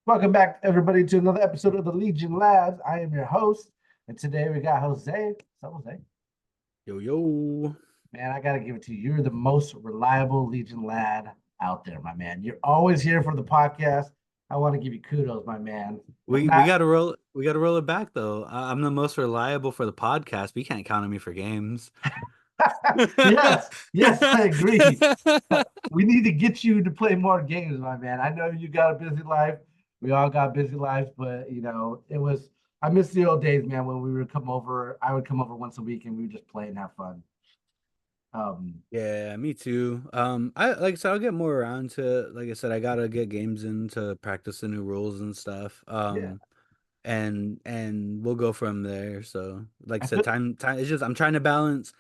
Welcome back, everybody, to another episode of the Legion Labs. I am your host, and today we got Jose. So, Jose, Yo, yo. man, I gotta give it to you. You're the most reliable Legion lad out there, my man. You're always here for the podcast. I want to give you kudos, my man. We Not, we gotta roll it back though. I'm the most reliable for the podcast, but you can't count on me for games. yes, yes, I agree. We need to get you to play more games, my man. I know you got a busy life. We all got busy lives, but it was. I miss the old days, man. When we would come over, I would come over once a week, and we would just play and have fun. Um, Yeah, me too. I like I said, I'll get more around to like I said, I gotta get games in to practice the new rules and stuff. yeah, And we'll go from there. So like I I said, feel time it's just I'm trying to balance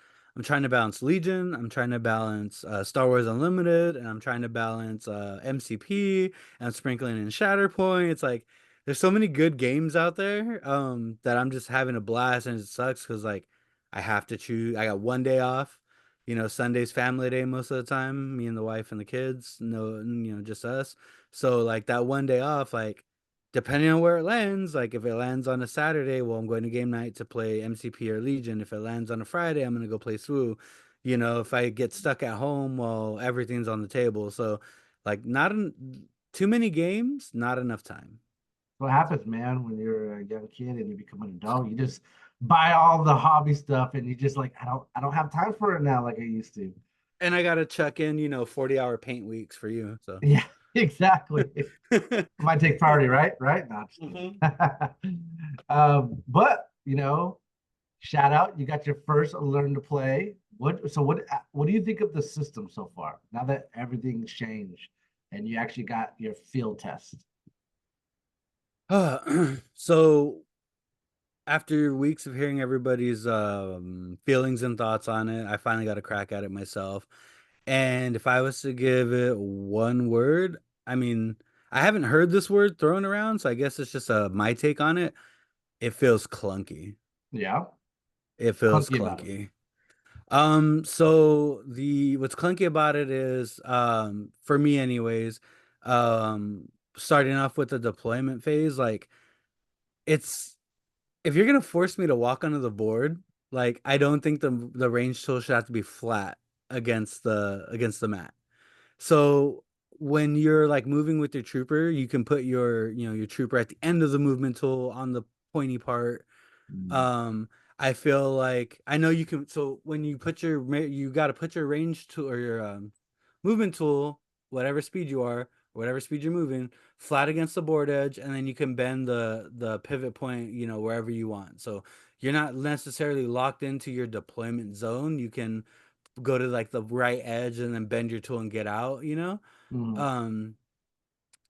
Legion, I'm trying to balance Star Wars Unlimited, and I'm trying to balance MCP, and I'm sprinkling in Shatterpoint. It's like there's so many good games out there that I'm just having a blast, and it sucks because like I have to choose. I got one day off. Sunday's family day most of the time, me and the wife and the kids, no, just us. So like that one day off, like depending on where it lands, like if it lands on a Saturday, well, I'm going to game night to play MCP or Legion. If it lands on a Friday, I'm gonna go play SWU. If I get stuck at home, well, everything's on the table. So, like, too many games, not enough time. what happens, man, when you're a young kid and you become an adult. You just buy all the hobby stuff, and you just like, I don't have time for it now like I used to. And I gotta chuck in, 40-hour paint weeks for you. So, Yeah, exactly. Might take priority, right? Right? No, just hmm kidding. But shout out, you got your first learn to play. What do you think of the system so far? Now that everything's changed and you actually got your field test. so after weeks of hearing everybody's feelings and thoughts on it, I finally got a crack at it myself. And if I was to give it one word, I mean, I haven't heard this word thrown around, so I guess it's just my take on it. It feels clunky. Yeah. It feels Clunky about it. clunky. So the what's clunky about it is, for me anyways, starting off with the deployment phase, like it's if you're gonna force me to walk onto the board, like I don't think the range tool should have to be flat against the mat. So when you're like moving with your trooper, you can put your trooper at the end of the movement tool on the pointy part. Mm. Um, I feel like I know you can. So when you got to put your range tool or your movement tool, whatever speed you are, whatever speed you're moving, flat against the board edge, and then you can bend the pivot point, wherever you want. So you're not necessarily locked into your deployment zone. You can go to like the right edge and then bend your tool and get out, Mm. um,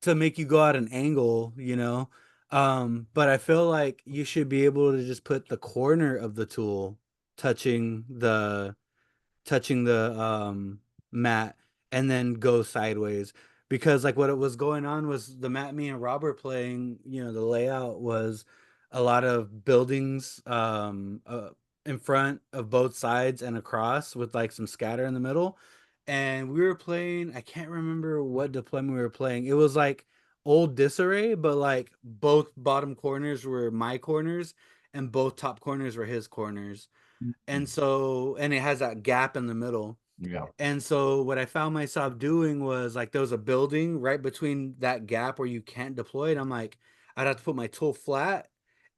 to make you go at an angle, But I feel like you should be able to just put the corner of the tool touching the mat and then go sideways. Because like what it was going on was the mat me and Rob were playing, the layout was a lot of buildings in front of both sides and across with like some scatter in the middle. And we were playing, I can't remember what deployment we were playing. It was like old disarray, but like both bottom corners were my corners and both top corners were his corners. And it has that gap in the middle. Yeah. And so what I found myself doing was like there was a building right between that gap where you can't deploy it. I'm like, I'd have to put my tool flat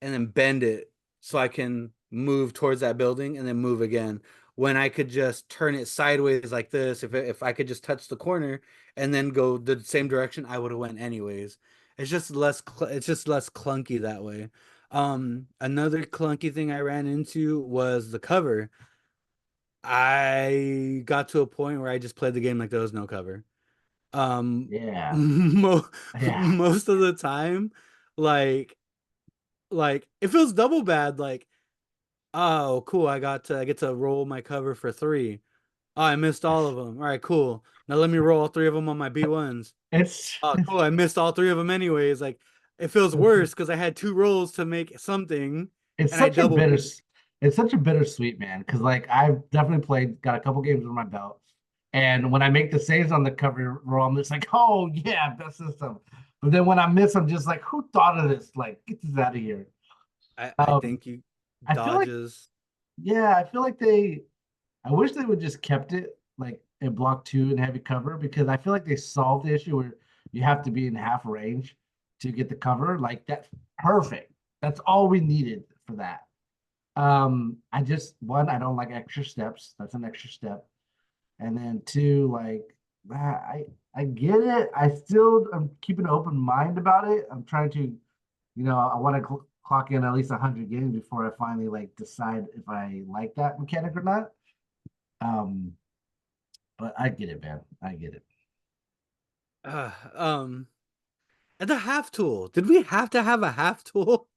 and then bend it so I can move towards that building and then move again. When I could just turn it sideways like this, if I could just touch the corner and then go the same direction, I would have went anyways. It's just less clunky that way. Another clunky thing I ran into was the cover. I got to a point where I just played the game like there was no cover. Yeah. Mo Yeah. most of the time, like it feels double bad. Like, oh, cool, I get to roll my cover for three. Oh, I missed all of them. All right, cool. Now let me roll all three of them on my B1s. It's Oh, cool, I missed all three of them anyways. Like, it feels worse because I had two rolls to make something, it's and I such a double bitter missed. it's such a bittersweet, man, because like I've definitely played, got a couple games under my belt, And when I make the saves on the cover roll, I'm just like, oh yeah, best system. But then when I miss, I'm just like, who thought of this? Like, get this out of here. I Um, think you I feel like, dodges. yeah, I feel like I wish they would just kept it like in block two and heavy cover because I feel like they solved the issue where you have to be in half range to get the cover. Like that's perfect. That's all we needed for that. I just one, I don't like extra steps. That's an extra step. And then two, like I get it. I'm keeping an open mind about it. I'm trying to, I want to clock in at least 100 games before I finally like decide if I like that mechanic or not. Um, but I get it, man. I get it. Uh, um, and the half tool. Did we have to have a half tool?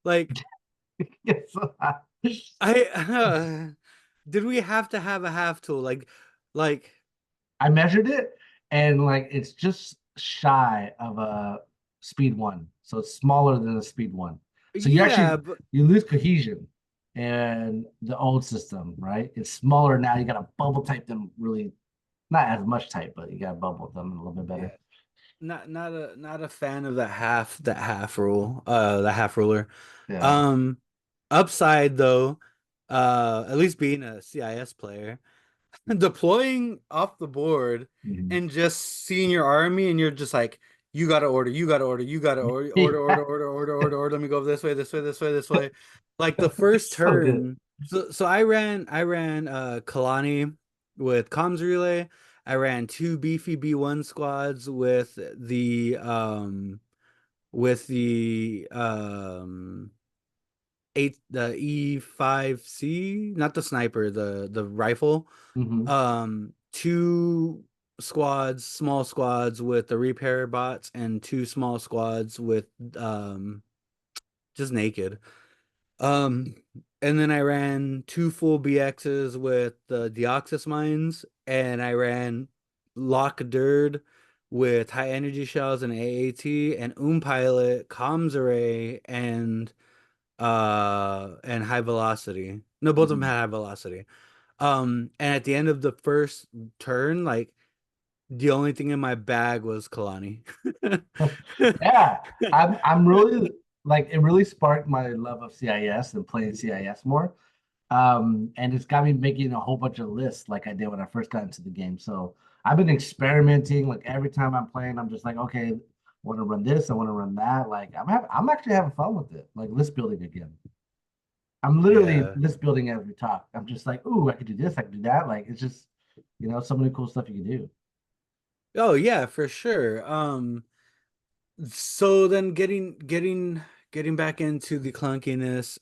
Like, Yes. I did we have to have a half tool? Like, I measured it and like it's just shy of a speed one. So it's smaller than a speed one. So yeah, but you lose cohesion and the old system, right? It's smaller now. You gotta bubble type them really not as much type, but you gotta bubble them a little bit better. yeah, not a fan of that half rule, the half ruler. Yeah. Um, Upside though, at least being a CIS player, deploying off the board Mhm. and just seeing your army and you're just like, you gotta order, you gotta order, you gotta Yeah. order. Let me go this way, this way, this way, this way. Like the first So good. turn. So I ran Kalani with comms relay. I ran two beefy B1 squads with the eight the E5C, not the sniper, the rifle. Hmm. Two squads, small squads with the repair bots, and two small squads with um just naked. Um, and then I ran two full BXs with the Deoxys mines, and I ran Lock Dird with high energy shells and AAT, and Pilot, comms array, and high velocity. No, both of them Hmm. had high velocity. And at the end of the first turn, like the only thing in my bag was Kalani. Yeah, I'm really like it really sparked my love of CIS and playing CIS more. And it's got me making a whole bunch of lists like I did when I first got into the game. So I've been experimenting. Like every time I'm playing, I'm just like, okay, I want to run this, I want to run that. Like I'm actually having fun with it. Like list building again. I'm literally Yeah. list building as we talk. I'm just like, ooh, I could do this, I could do that. Like it's just, so many cool stuff you can do. Oh yeah, for sure. So then getting back into the clunkiness.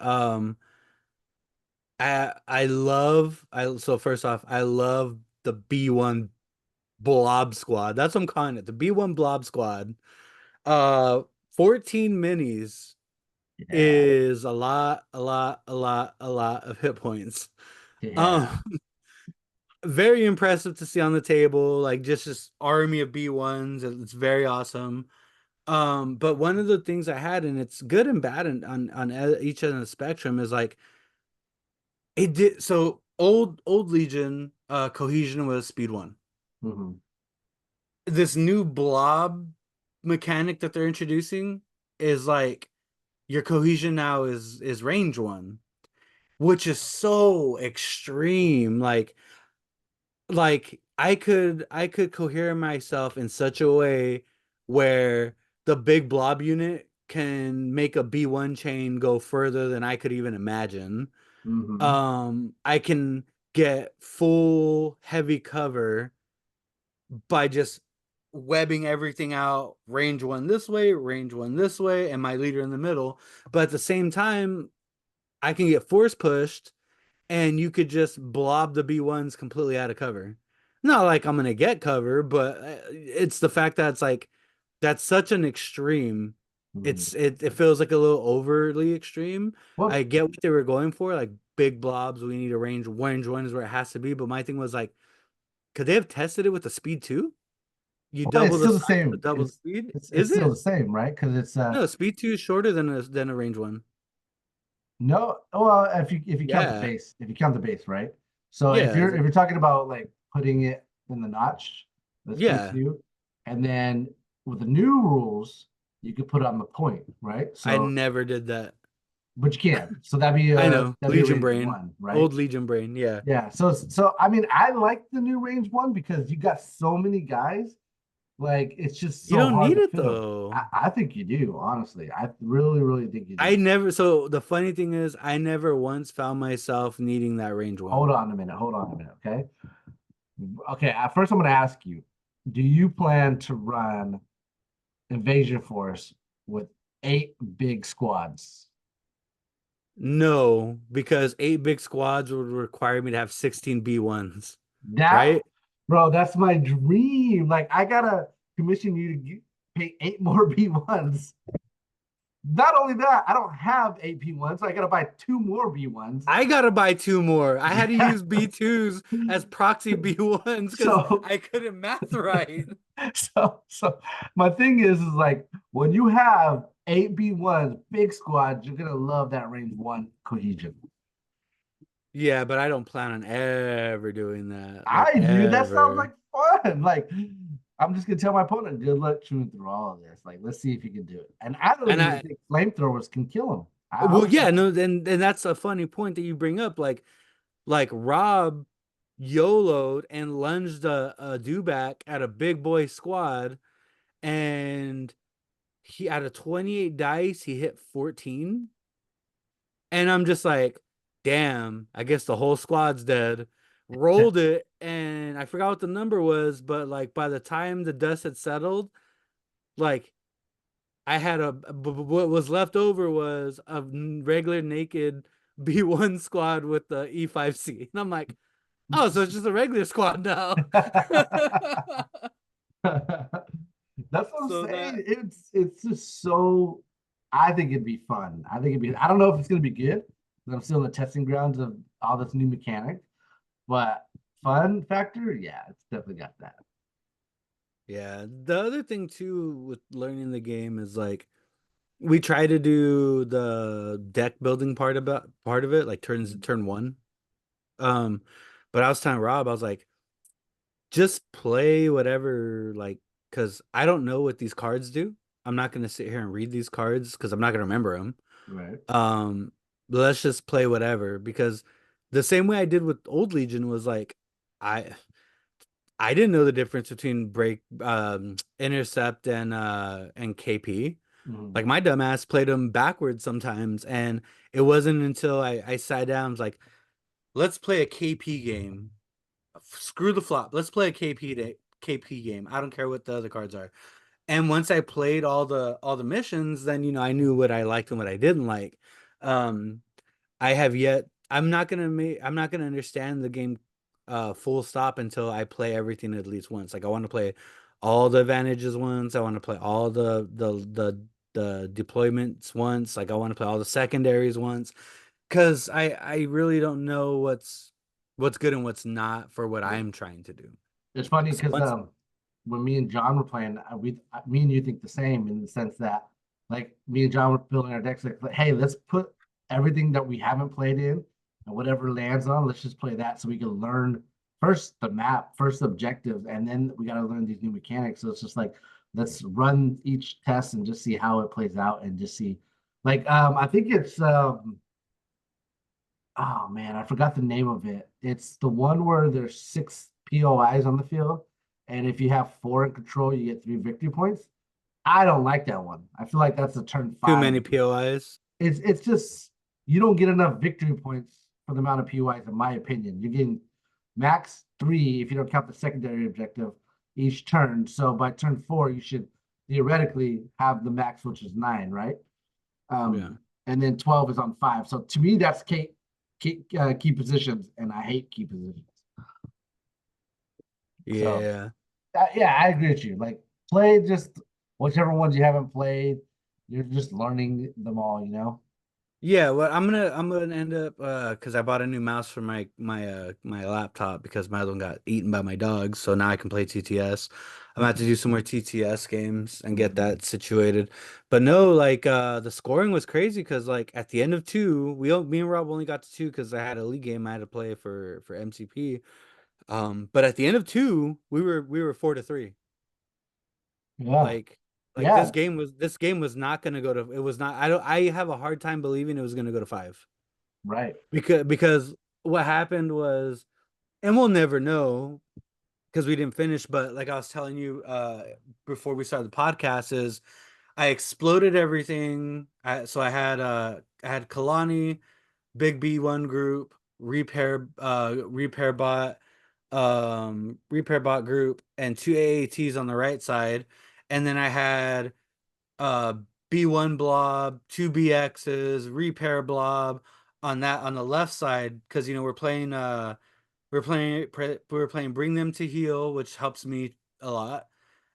So first off, I love the B1 Blob Squad. That's what I'm calling it. The B1 Blob Squad. Uh 14 minis Yeah, is a lot of hit points. Um, yeah. very impressive to see on the table, like just army of B1s. It's very awesome. But one of the things I had, and it's good and bad on each end of the spectrum, is like it did. So old Legion, cohesion was speed one. Hmm. This new blob mechanic that they're introducing is like your cohesion now is range one, which is so extreme. Like I could cohere myself in such a way where the big blob unit can make a B1 chain go further than I could even imagine. Hmm. I can get full heavy cover by just webbing everything out, range one this way, range one this way, and my leader in the middle. But at the same time, I can get force pushed and you could just blob the B1s completely out of cover. Not like I'm gonna get cover, but it's the fact that it's like that's such an extreme. Hmm. It feels like a little overly extreme. I Well, get what they were going for, like big blobs. We need a range one is where it has to be. But my thing was like, could they have tested it with the speed two? You well, it's double the still the size, but same. double the speed. It's Is still it? the same, right? Because it's No, speed two is shorter than a range one. no, well, if you count the Yeah, base, if you count the base, right? So yeah. if you're talking about like putting it in the notch. Let's put Yeah, two. And then with the new rules, you could put it on the point, right? I So, never did that. but you can. So I know. that'd be a Legion range Brain. one, right? Old Legion Brain. Yeah. Yeah. So I mean, I like the new range one because you got so many guys. Like it's just You so don't hard need to it fit them. though. I think you do, honestly. I really, really think you I do. never, so the funny thing is, I never once found myself needing that range Hold one. on a minute. Hold on a minute. Okay. Okay. First, I'm going to ask you: do you plan to run Invasion Force with 8 big squads? No, because 8 big squads would require me to have 16 B1s, That, right? bro, that's my dream. Like, I gotta commission you to pay 8 more B1s. Not only that, I don't have 8 B1s, so I gotta buy 2 more B1s. I gotta buy 2 more. I had to Yeah. use B2s as proxy B1s because So, I couldn't math right. so my thing is like when you have 8 B1s, big squads, you're gonna love that range one cohesion. Yeah, but I don't plan on ever doing that. Like I do. That sounds ever. like fun. Like I'm just gonna tell my opponent, good luck chewing through all of this. Like, let's see if you can do it. And I don't And even I, think flamethrowers can kill him. I well, would say, yeah, no, and that's a funny point that you bring up. Like Rob YOLO'd and lunged a dewback at a big boy squad, and he out of 28 dice, he hit 14. And I'm just like, damn, I guess the whole squad's dead. Rolled it, and I forgot what the number was, but like by the time the dust had settled, like I had what was left over was a regular naked B1 squad with the E5C. And I'm like, oh, so it's just a regular squad now. that's what I'm So that saying. It's just so. I think it'd be fun. I think it'd be. I don't know if it's gonna be good. 'Cause I'm still in the testing grounds of all this new mechanic, but fun factor, yeah, it's definitely got that. yeah, the other thing too with learning the game is like we try to do the deck building part of it, like turn one. Um, but I was telling Rob, I was like, just play whatever, like, because I don't know what these cards do. I'm not gonna sit here and read these cards because I'm not gonna remember them. Right. Um, let's just play whatever because the same way I did with Old Legion was like I I didn't know the difference between break intercept and KP. Mhm. Like my dumbass played them backwards sometimes, and it wasn't until I sat down, I was like, let's play a KP game. Screw the flop. Let's play a KP game. I don't care what the other cards are. And once I played all the missions, then I knew what I liked and what I didn't like. Um, I have yet. I'm not gonna understand the game full stop until I play everything at least once. Like I want to play all the advantages once. I want to play all the deployments once. Like I want to play all the secondaries once. Cause I really don't know what's good and what's not for what Yeah. I'm trying to do. It's funny So because once when me and John were playing, me and you think the same in the sense that like me and John were building our decks like, hey, let's put everything that we haven't played in and whatever lands on, let's just play that so we can learn first the map, first the objectives, and then we got to learn these new mechanics. So it's just like let's run each test and just see how it plays out and just see. Like I think it's oh man, I forgot the name of it. It's the one where there's 6 POIs on the field, and if you have 4 in control, you get 3 victory points. I don't like that one. I feel like that's a turn too 5. many POIs. It's just you don't get enough victory points for the amount of POIs, in my opinion. You're getting max 3 if you don't count the secondary objective each turn. So by turn 4, you should theoretically have the max, which is 9, right? Yeah. And then 12 is on 5. So to me, that's key positions, and I hate key positions. So Yeah. yeah, I agree with you. Like play just whichever ones you haven't played. You're just learning them all, you know. Yeah, well, I'm gonna end up because I bought a new mouse for my laptop because my other one got eaten by my dogs, so now I can play TTS. I'm gonna have to do some more TTS games and get Mhm. that situated. But no, like the scoring was crazy because like at the end of two, me and Rob only got to two because I had a league game I had to play for MCP. But at the end of two, we were 4-3. Yeah. Like Yeah. this game was not gonna go to, it was not, I have a hard time believing it was gonna go to five. Right. Because what happened was, and we'll never know because we didn't finish, but like I was telling you before we started the podcast, is I exploded everything. So I had Kalani, Big B1 group, repair bot group, and two AATs on the right side. And then I had uh B1 blob, two BXs, repair blob on the left side, because we're playing Bring Them to Heal, which helps me a lot.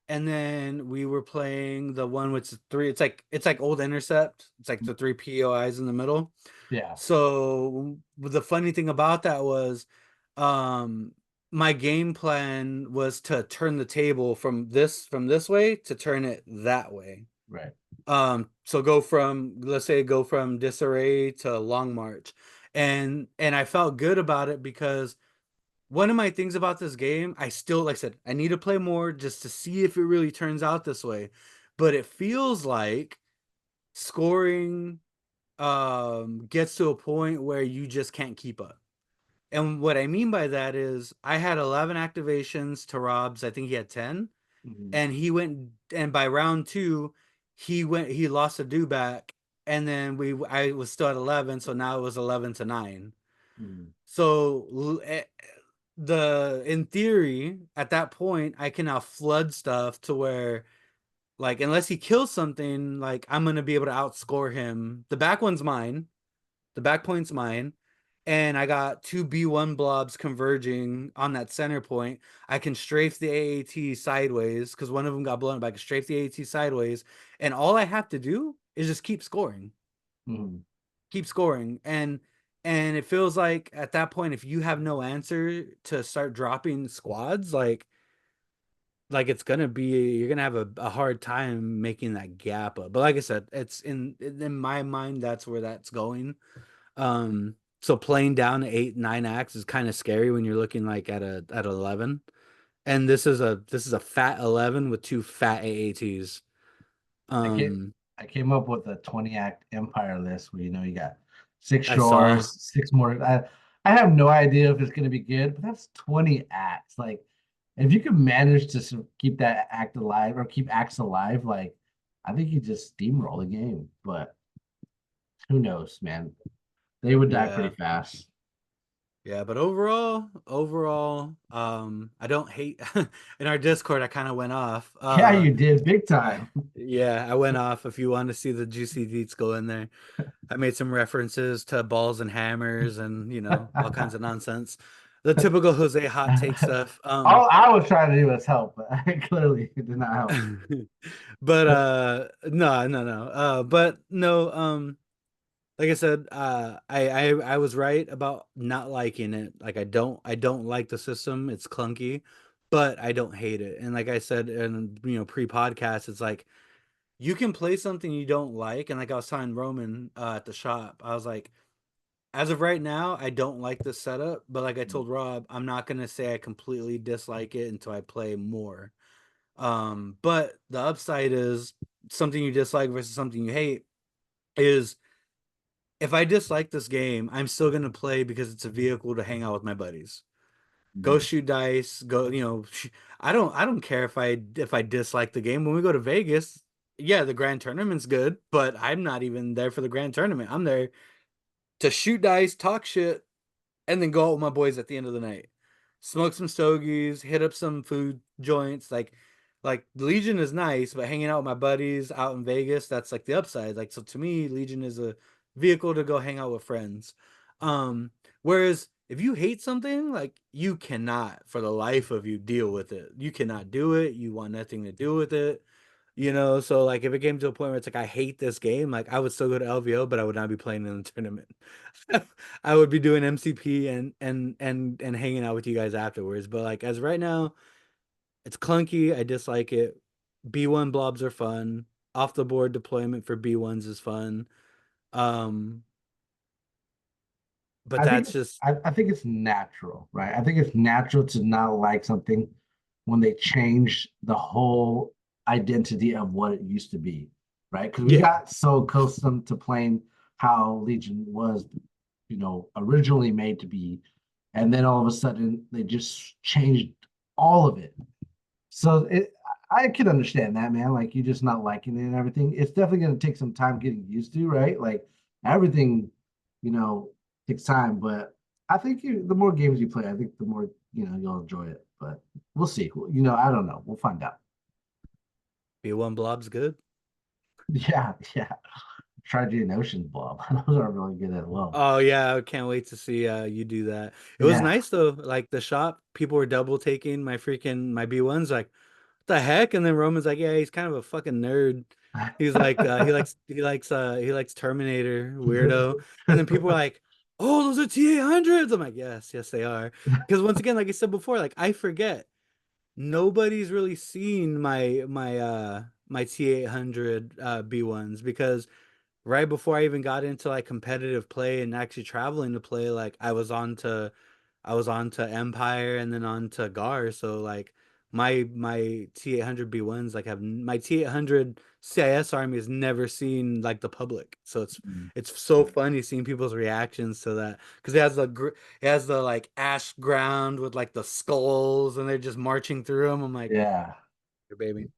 And then we were playing the one with three, it's like old intercept. It's like the three POIs in the middle. Yeah. So the funny thing about that was, um my game plan was to turn the table from this way to turn it that way. Right. So let's say go from Disarray to Long March. And I felt good about it because one of my things about this game, I still, like I said, I need to play more just to see if it really turns out this way. But it feels like scoring gets to a point where you just can't keep up. And what I mean by that is I had 11 activations to Rob's, I think he had 10. Mhm. And and by round two, he lost a do back. And then I was still at 11, so now it was 11-9. Mhm. So in theory, at that point, I can now flood stuff to where, like, unless he kills something, like, I'm gonna be able to outscore him. The back one's mine. The back point's mine. And I got two B1 blobs converging on that center point. I can strafe the AAT sideways because one of them got blown up. I can strafe the AAT sideways. And all I have to do is just keep scoring. Mhm. Keep scoring. And it feels like at that point, if you have no answer to start dropping squads, like it's gonna be, you're gonna have a hard time making that gap up. But like I said, it's in my mind, that's where that's going. So playing down 8-9 acts is kind of scary when you're looking like at 11. And this is a fat 11 with two fat AATs. I came Um, I came up with a 20 act empire list where you got six I saw. shores, six more. I have no idea if it's gonna be good, but that's 20 acts. Like if you can manage to keep that act alive or keep acts alive, like I think you just steamroll the game. But who knows, man? They would die pretty Yeah. fast. Yeah, but overall, I don't hate in our Discord I kind of went off. Yeah, you did big time. Yeah, I went off. If you want to see the juicy deets, go in there. I made some references to balls and hammers and, all kinds of nonsense. The typical Jose hot take stuff. All I was trying to do was help, but clearly it did not help. But But no, no, no. But no, like I said, I was right about not liking it. Like I don't like the system. It's clunky, but I don't hate it. And like I said in, pre-podcast, it's like you can play something you don't like. And like I was telling Roman at the shop, I was like, as of right now, I don't like this setup. But like I told Rob, I'm not gonna say I completely dislike it until I play more. But the upside is something you dislike versus something you hate is, if I dislike this game, I'm still gonna play because it's a vehicle to hang out with my buddies. Go shoot dice, go, I don't care if I dislike the game. When we go to Vegas, yeah, the grand tournament's good, but I'm not even there for the grand tournament. I'm there to shoot dice, talk shit, and then go out with my boys at the end of the night. Smoke some stogies, hit up some food joints. Like Legion is nice, but hanging out with my buddies out in Vegas, that's like the upside. Like, so to me, Legion is a vehicle to go hang out with friends. Um, Whereas if you hate something, like, you cannot for the life of you deal with it. You cannot do it. You want nothing to do with it. So like if it came to a point where it's like I hate this game, like I would still go to LVO, but I would not be playing in the tournament. I would be doing MCP and hanging out with you guys afterwards. But like as right now, it's clunky. I dislike it. B1 blobs are fun. Off the board deployment for B1s is fun. Um but I think that's it's just I think it's natural, right? I think it's natural to not like something when they change the whole identity of what it used to be, right? Because we yeah. got so accustomed to playing how Legion was, originally made to be, and then all of a sudden they just changed all of it. So I can understand that, man. Like you're just not liking it and everything. It's definitely going to take some time getting used to, right? Like everything, you know, takes time. But I think the more games you play, I think the more you'll enjoy it. But we'll see. I don't know. We'll find out. B1 Blob's good. Yeah, yeah. Try doing Ocean Blob. Those are really good as well. Oh yeah, I can't wait to see you do that. It was Yeah. nice though. Like the shop, people were double taking my B1s. Like, what the heck? And then Roman's like, yeah, he's kind of a fucking nerd. He's like, he likes Terminator, weirdo. And then people were like, oh, those are T800s. I'm like, yes, they are. Because once again, like I said before, like I forget. Nobody's really seen my T800 B1s because right before I even got into like competitive play and actually traveling to play, like I was on to Empire and then on to Gar. So like my T800 B1s like have my T800 CIS army has never seen like the public. So it's so funny seeing people's reactions to that because it has the like ash ground with like the skulls and they're just marching through them. I'm like, Yeah. your baby.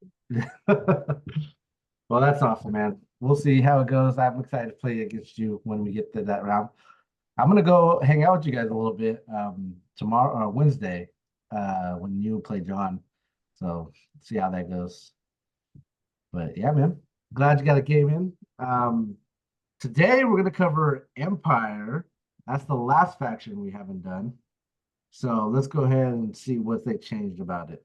Well, that's awesome, man. We'll see how it goes. I'm excited to play against you when we get to that round. I'm gonna go hang out with you guys a little bit tomorrow or Wednesday when you play John. So see how that goes. But yeah, man, glad you got a game in. Today we're gonna cover Empire. That's the last faction we haven't done. So let's go ahead and see what they changed about it.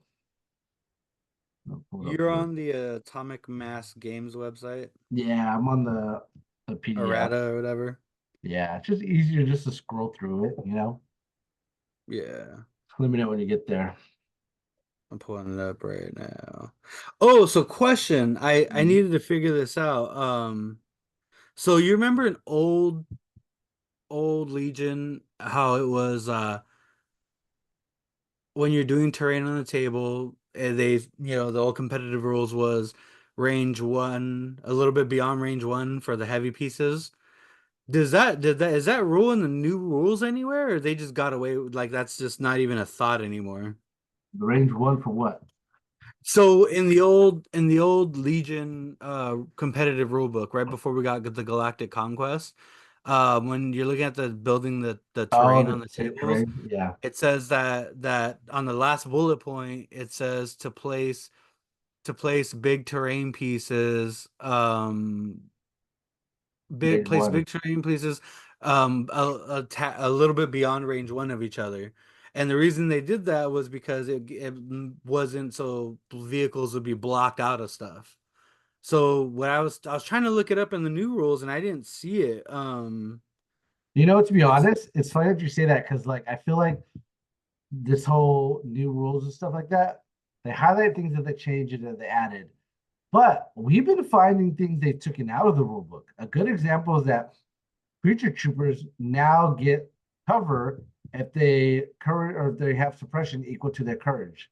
I'll pull it up You're here. on the Atomic Mass Games website, Yeah, I'm on the PDF. errata or whatever. Yeah, it's just easier just to scroll through it. Yeah, Let me know when you get there. I'm pulling it up right now. Oh, so question. I Mhm. needed to figure this out. So you remember an old Legion, how it was when you're doing terrain on the table, the old competitive rules was range one, a little bit beyond range one for the heavy pieces. Is that rule in the new rules anywhere, or they just got away with like that's just not even a thought anymore? The range one for what? So in the old Legion competitive rule book, right before we got the Galactic Conquest, when you're looking at the building the Oh, terrain on the the tables, terrain. Yeah, it says that on the last bullet point, it says to place big terrain pieces, big one. big terrain pieces a little bit beyond range one of each other. And the reason they did that was because it wasn't so vehicles would be blocked out of stuff. So what I was trying to look it up in the new rules and I didn't see it. To be It's honest, it's funny that you say that because like I feel like this whole new rules and stuff like that, they highlight things that they changed and that they added. But we've been finding things they've taken out of the rule book. A good example is that creature troopers now get cover if they courage or if they have suppression equal to their courage.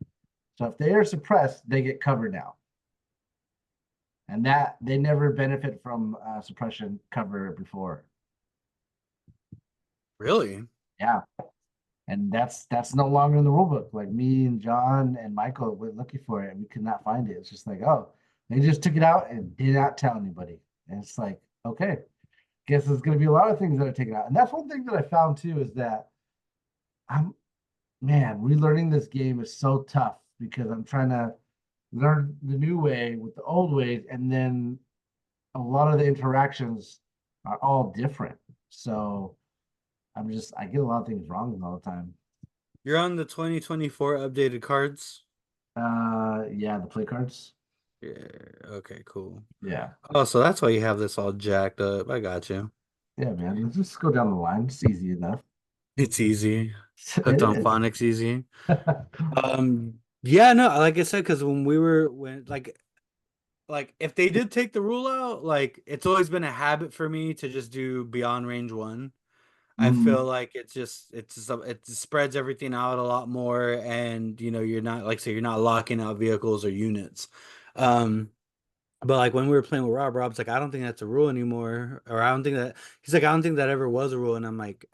So if they are suppressed, they get cover now, and that they never benefit from suppression cover before. really Yeah, and that's no longer in the rule book. Like me and John and Michael were looking for it, and we could not find it. It's just like, oh, they just took it out and did not tell anybody. And it's like, okay, guess there's going to be a lot of things that are taken out. And that's one thing that I found too is that I'm man, relearning this game is so tough because I'm trying to learn the new way with the old ways, and then a lot of the interactions are all different. So I get a lot of things wrong all the time. you're on the 2024 updated cards? Yeah, the play cards. Yeah, okay, cool. Yeah, Oh, so that's why you have this all jacked up. I got you. yeah, man. Let's just go down the line. It's easy enough. It's easy. It Hooked on is. phonics easy. Yeah, no, like I said, because when like if they did take the rule out, like it's always been a habit for me to just do beyond range one. I Mhm. feel like it spreads everything out a lot more, and you're not, like say, you're not locking out vehicles or units. Um, but like when we were playing with Rob's like, I don't think that's a rule anymore, or I don't think that he's like, I don't think that ever was a rule, and I'm like,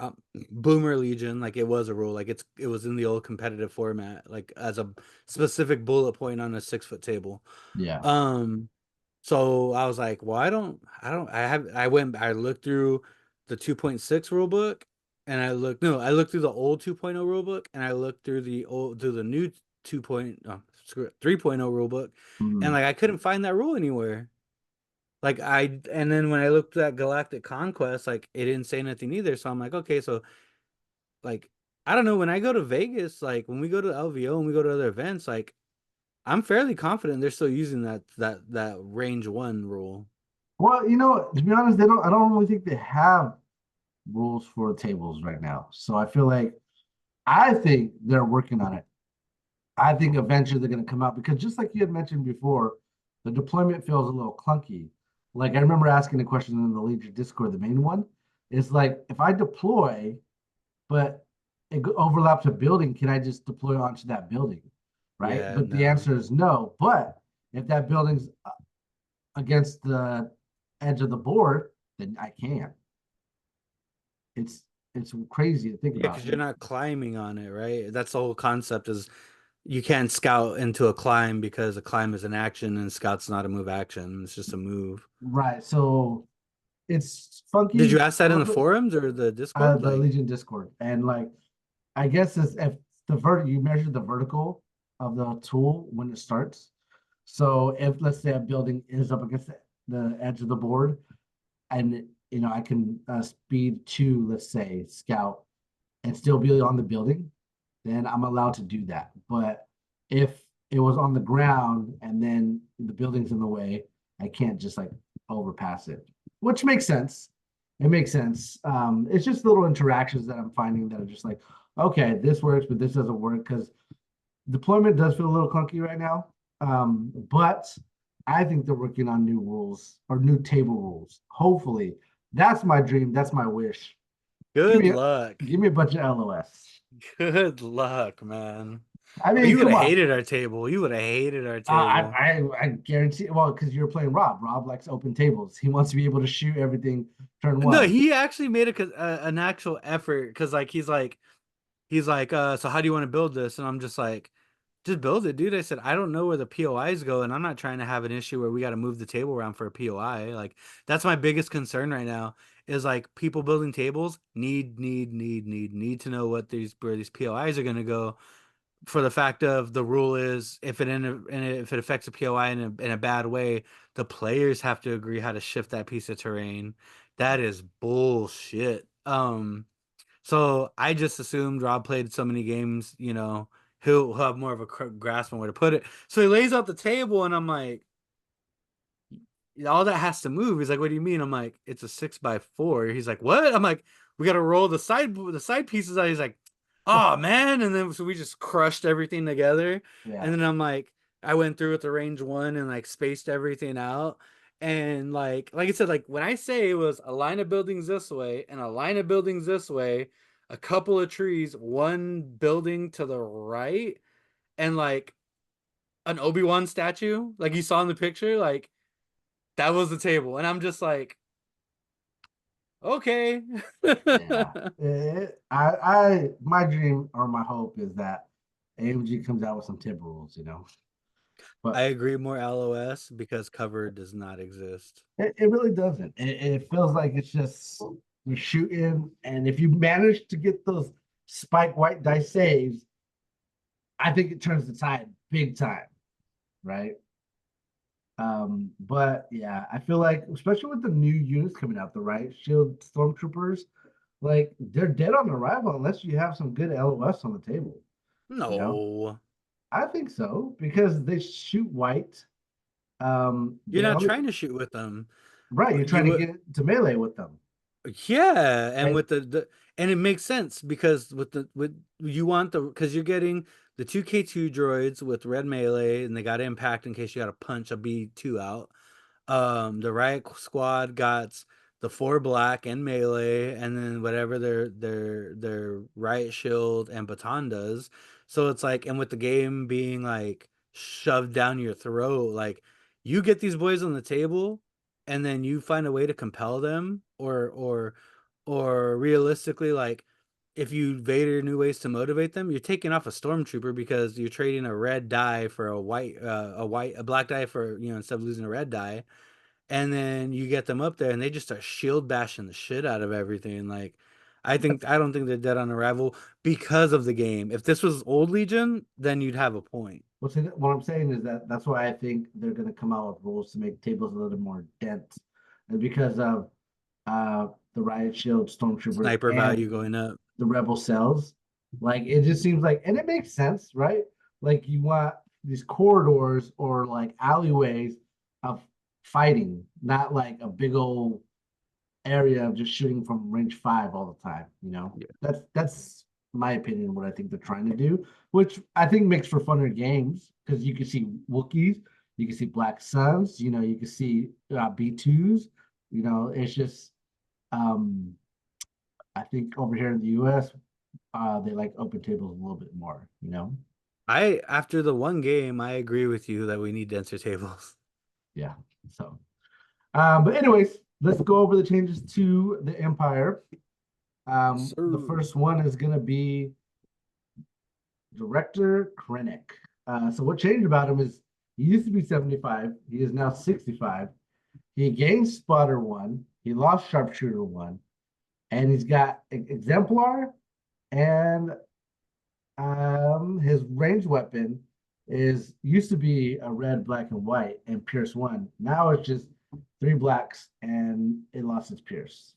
Boomer Legion, like it was a rule, like it was in the old competitive format, like as a specific bullet point on a 6 foot table. Yeah. Um, so I was like, well, I looked through the 2.6 rule book, and I looked through the old 2.0 rule book, and I looked through the new 2. Oh, screw it, 3.0 rule book, and Mhm. like I couldn't find that rule anywhere. And then when I looked at Galactic Conquest, like it didn't say anything either. So I'm like, okay, so like I don't know, when I go to Vegas, like when we go to LVO and we go to other events, like I'm fairly confident they're still using that range one rule. Well, to be honest, I don't really think they have rules for tables right now. So I think they're working on it. I think eventually they're going to come out because just like you had mentioned before, the deployment feels a little clunky. Like I remember asking a question in the Legion Discord, the main one. It's like if I deploy, but overlaps a building, can I just deploy onto that building? Right. Yeah, But the no. answer is no. But if that building's against the edge of the board, then I can. It's it's crazy to think Yeah, about. because you're not climbing on it, right? That's the whole concept is you can't scout into a climb because a climb is an action and scout's not a move action. It's just a move. Right. So it's Did you funky ask a that in little the bit. forums or the Discord? The Like, Legion Discord, and like I guess is if you measure the vertical of the tool when it starts. So if let's say a building is up against the edge of the board, and I can speed to let's say scout and still be on the building, then I'm allowed to do that. But if it was on the ground and then the building's in the way, I can't just like overpass it, which makes sense. It makes sense. It's just little interactions that I'm finding that are just like, okay, this works, but this doesn't work because deployment does feel a little clunky right now. But I think they're working on new rules or new table rules. Hopefully, that's my dream. That's my wish. Give good me luck. give me a bunch of LOS. Good luck, man. I Oh, mean, you would come have on. hated our table. You would have hated our I, table. I guarantee. Well, because you're playing Rob. Rob likes open tables. He wants to be able to shoot everything turn No, one. he actually made an actual effort because like he's like, so how do you want to build this? And I'm just like, just build it, dude. I said, I don't know where the POIs go, and I'm not trying to have an issue where we got to move the table around for a POI. Like, that's my biggest concern right now is like people building tables need to know where these POIs are gonna go. For the fact of the rule is if it affects a POI in a bad way, the players have to agree how to shift that piece of terrain. That is bullshit. So I just assumed Rob played so many games, he'll have more of a grasp on where to put it. So he lays out the table, and I'm like, all that has to move. He's like, what do you mean? I'm like, it's a 6x4. He's like, what? I'm like, we got to roll the side pieces out. He's like, oh man. And then so we just crushed everything together. Yeah. And then I'm like, I went through with the range one and like spaced everything out. And like I said, like when I say it was a line of buildings this way and a line of buildings this way, a couple of trees, one building to the right, and like an Obi-Wan statue, like you saw in the picture, like that was the table. And I'm just like, okay. Yeah. My dream or my hope is that AMG comes out with some tip rules. I But agree, more LOS because cover does not exist. it really doesn't. It feels like it's just you're shooting, and if you manage to get those spike white dice saves, I think it turns the tide big time, right? But yeah, I feel like, especially with the new units coming out, the Riot Shield Stormtroopers, like they're dead on arrival unless you have some good LOS on the table. You know, No. I think so because they shoot white. You're They not only trying to shoot with them. right. You're trying You to would get to melee with them, Yeah, and and with the and it makes sense because with you want the because you're getting the 2K2 droids with red melee and they got impact in case you got to punch a B2 out. The Riot Squad got the 4 black and melee, and then whatever their riot shield and baton does. So it's like, and with the game being like shoved down your throat, like you get these boys on the table, and then you find a way to compel them, or realistically, like if you Vader new ways to motivate them, you're taking off a stormtrooper because you're trading a red die for a black die for, instead of losing a red die, and then you get them up there and they just start shield bashing the shit out of everything. Like, I don't think they're dead on arrival because of the game. If this was old Legion, then you'd have a point. What I'm saying is that that's why I think they're going to come out with rules to make tables a little more dense, and because of the riot shield stormtroopers Sniper and value going up. the rebel cells. Like it just seems like, and it makes sense, right? Like you want these corridors or like alleyways of fighting, not like a big old area of just shooting from range 5 all the time. Yeah. That's my opinion. What I think they're trying to do, which I think makes for funner games because you can see Wookiees, you can see Black Suns, you can see B2s. It's just um I think over here in the US, they like open tables a little bit more. After the one game, I agree with you that we need denser tables. Yeah. So, but anyways, let's go over the changes to the Empire. The first one is gonna be Director Krennic. So what changed about him is he used to be 75, he is now 65. He gained Spotter 1, he lost Sharpshooter 1, and he's got Exemplar, and his ranged weapon used to be a red, black, and white, and Pierce 1. Now it's just 3 blacks, and it lost its Pierce.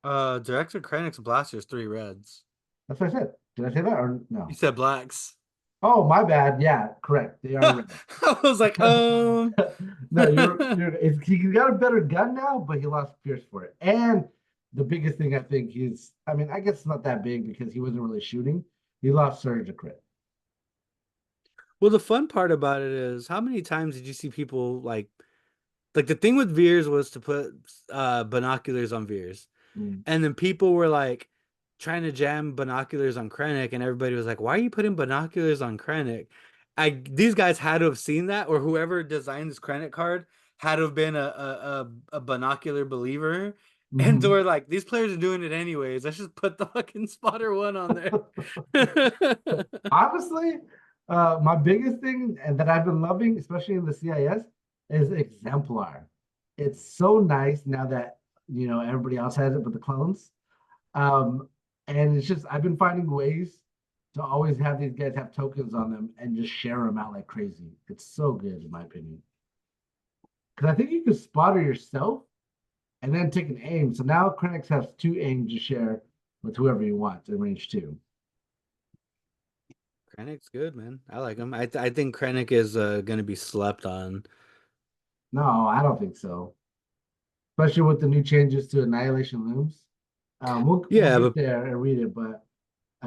Director Krennic's blaster is 3 reds. That's what I said. Did I say that or no? You said blacks. Oh, my bad. Yeah, correct. They are red. I was like, oh. No, he got a better gun now, but he lost Pierce for it. And the biggest thing I think I guess it's not that big because he wasn't really shooting. He lost Surge to crit. Well, the fun part about it is, how many times did you see people like the thing with Veers was to put binoculars on Veers. And then people were like trying to jam binoculars on Krennic, and everybody was like, why are you putting binoculars on Krennic? These guys had to have seen that, or whoever designed this Krennic card had to have been a binocular believer. And they were like, these players are doing it anyways. Let's just put the fucking Spotter 1 on there. Honestly, my biggest thing and that I've been loving, especially in the CIS, is Exemplar. It's so nice now that everybody else has it but the clones. And it's just I've been finding ways to always have these guys have tokens on them and just share them out like crazy. It's so good in my opinion. Because I think you can spotter yourself and then take an aim. So now Krennic has 2 aims to share with whoever you want in range 2. Krennic's good, man. I like him. I think Krennic is going to be slept on. No, I don't think so. Especially with the new changes to Annihilation Looms. We'll get there and read it, but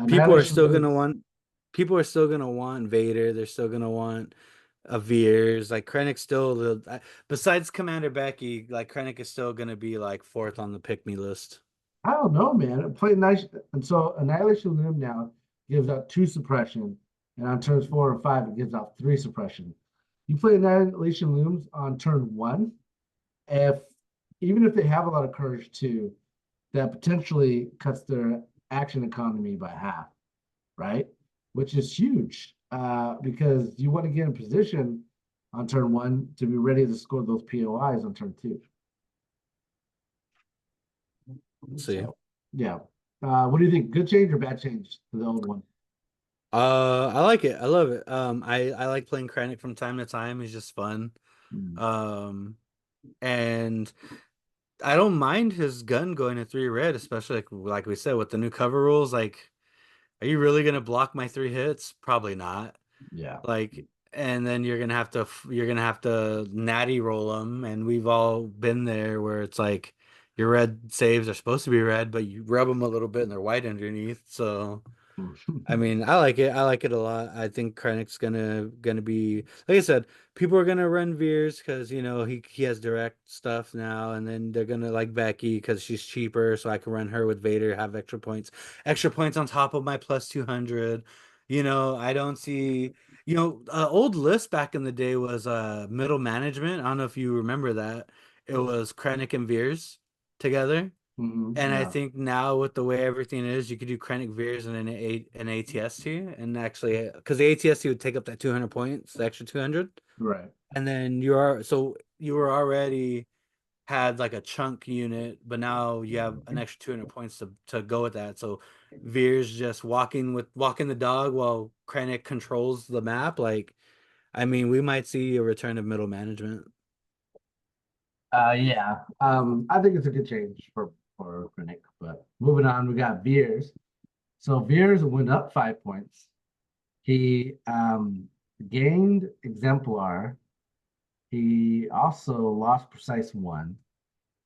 people are still going to want Vader. They're still going to want a Veers. Like Krennic's still besides Commander Becky, like Krennic is still going to be like 4th on the pick me list. I don't know, man. Play nice, and so Annihilation Loom now gives out 2 suppression, and on turns 4 and 5 it gives out 3 suppression. You play Annihilation Looms on turn 1, even if they have a lot of courage too, that potentially cuts their action economy by half, right? Which is huge because you want to get in position on turn 1 to be ready to score those POIs on turn 2. Let's see. So, yeah. What do you think? Good change or bad change to the old one? I like it. I love it. I like playing Krennic from time to time. It's just fun. And I don't mind his gun going to 3 red, especially like we said with the new cover rules. Like, are you really gonna block my 3 hits? Probably not. Yeah. Like, and then you're gonna have to natty roll them, and we've all been there where it's like your red saves are supposed to be red, but you rub them a little bit and they're white underneath. So I mean, I like it. I like it a lot. I think Krennic's gonna be like I said, people are gonna run Veers because he has direct stuff now, and then they're gonna like Becky because she's cheaper, so I can run her with Vader, have extra points on top of my plus 200. I don't see old list back in the day was middle management. I don't know if you remember that. It was Krennic and Veers together. And I Yeah, think now with the way everything is, you could do Krennic Veers and an ATST, and actually, because the ATST would take up that 200 points, the extra 200, right. and then you were already had like a chunk unit, but now you have an extra 200 points to go with that. So Veers just walking the dog while Krennic controls the map. Like, I mean, we might see a return of middle management. Yeah. I think it's a good change for Krennic. But moving on, we got Veers. So Veers went up 5 points. He gained Exemplar. He also lost Precise One.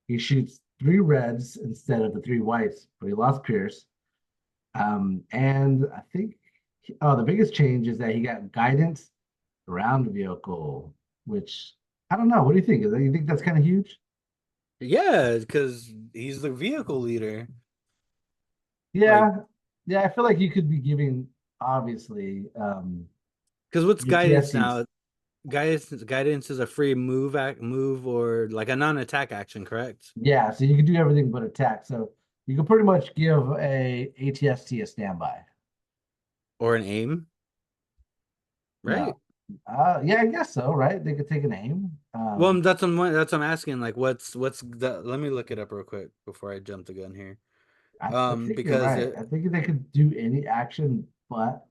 He shoots three reds instead of the three whites, but he lost Pierce. And I think, oh, the biggest change is that he got guidance around vehicle, which I don't know. What do you think? You think that's kind of huge? Yeah, because he's the vehicle leader. Like, Yeah, yeah. I feel like you could be giving obviously because what's guidance ATSCs. now? Guidance is a free move or like a non-attack action, correct? Yeah, so you can do everything but attack. So you can pretty much give a ATST a standby. Or an aim, right? No. Yeah, I guess so, right? They could take an aim. Well, that's what I'm asking. Like, what's the? Let me look it up real quick before I jump the gun here. I think you're Because right. I think they could do any action but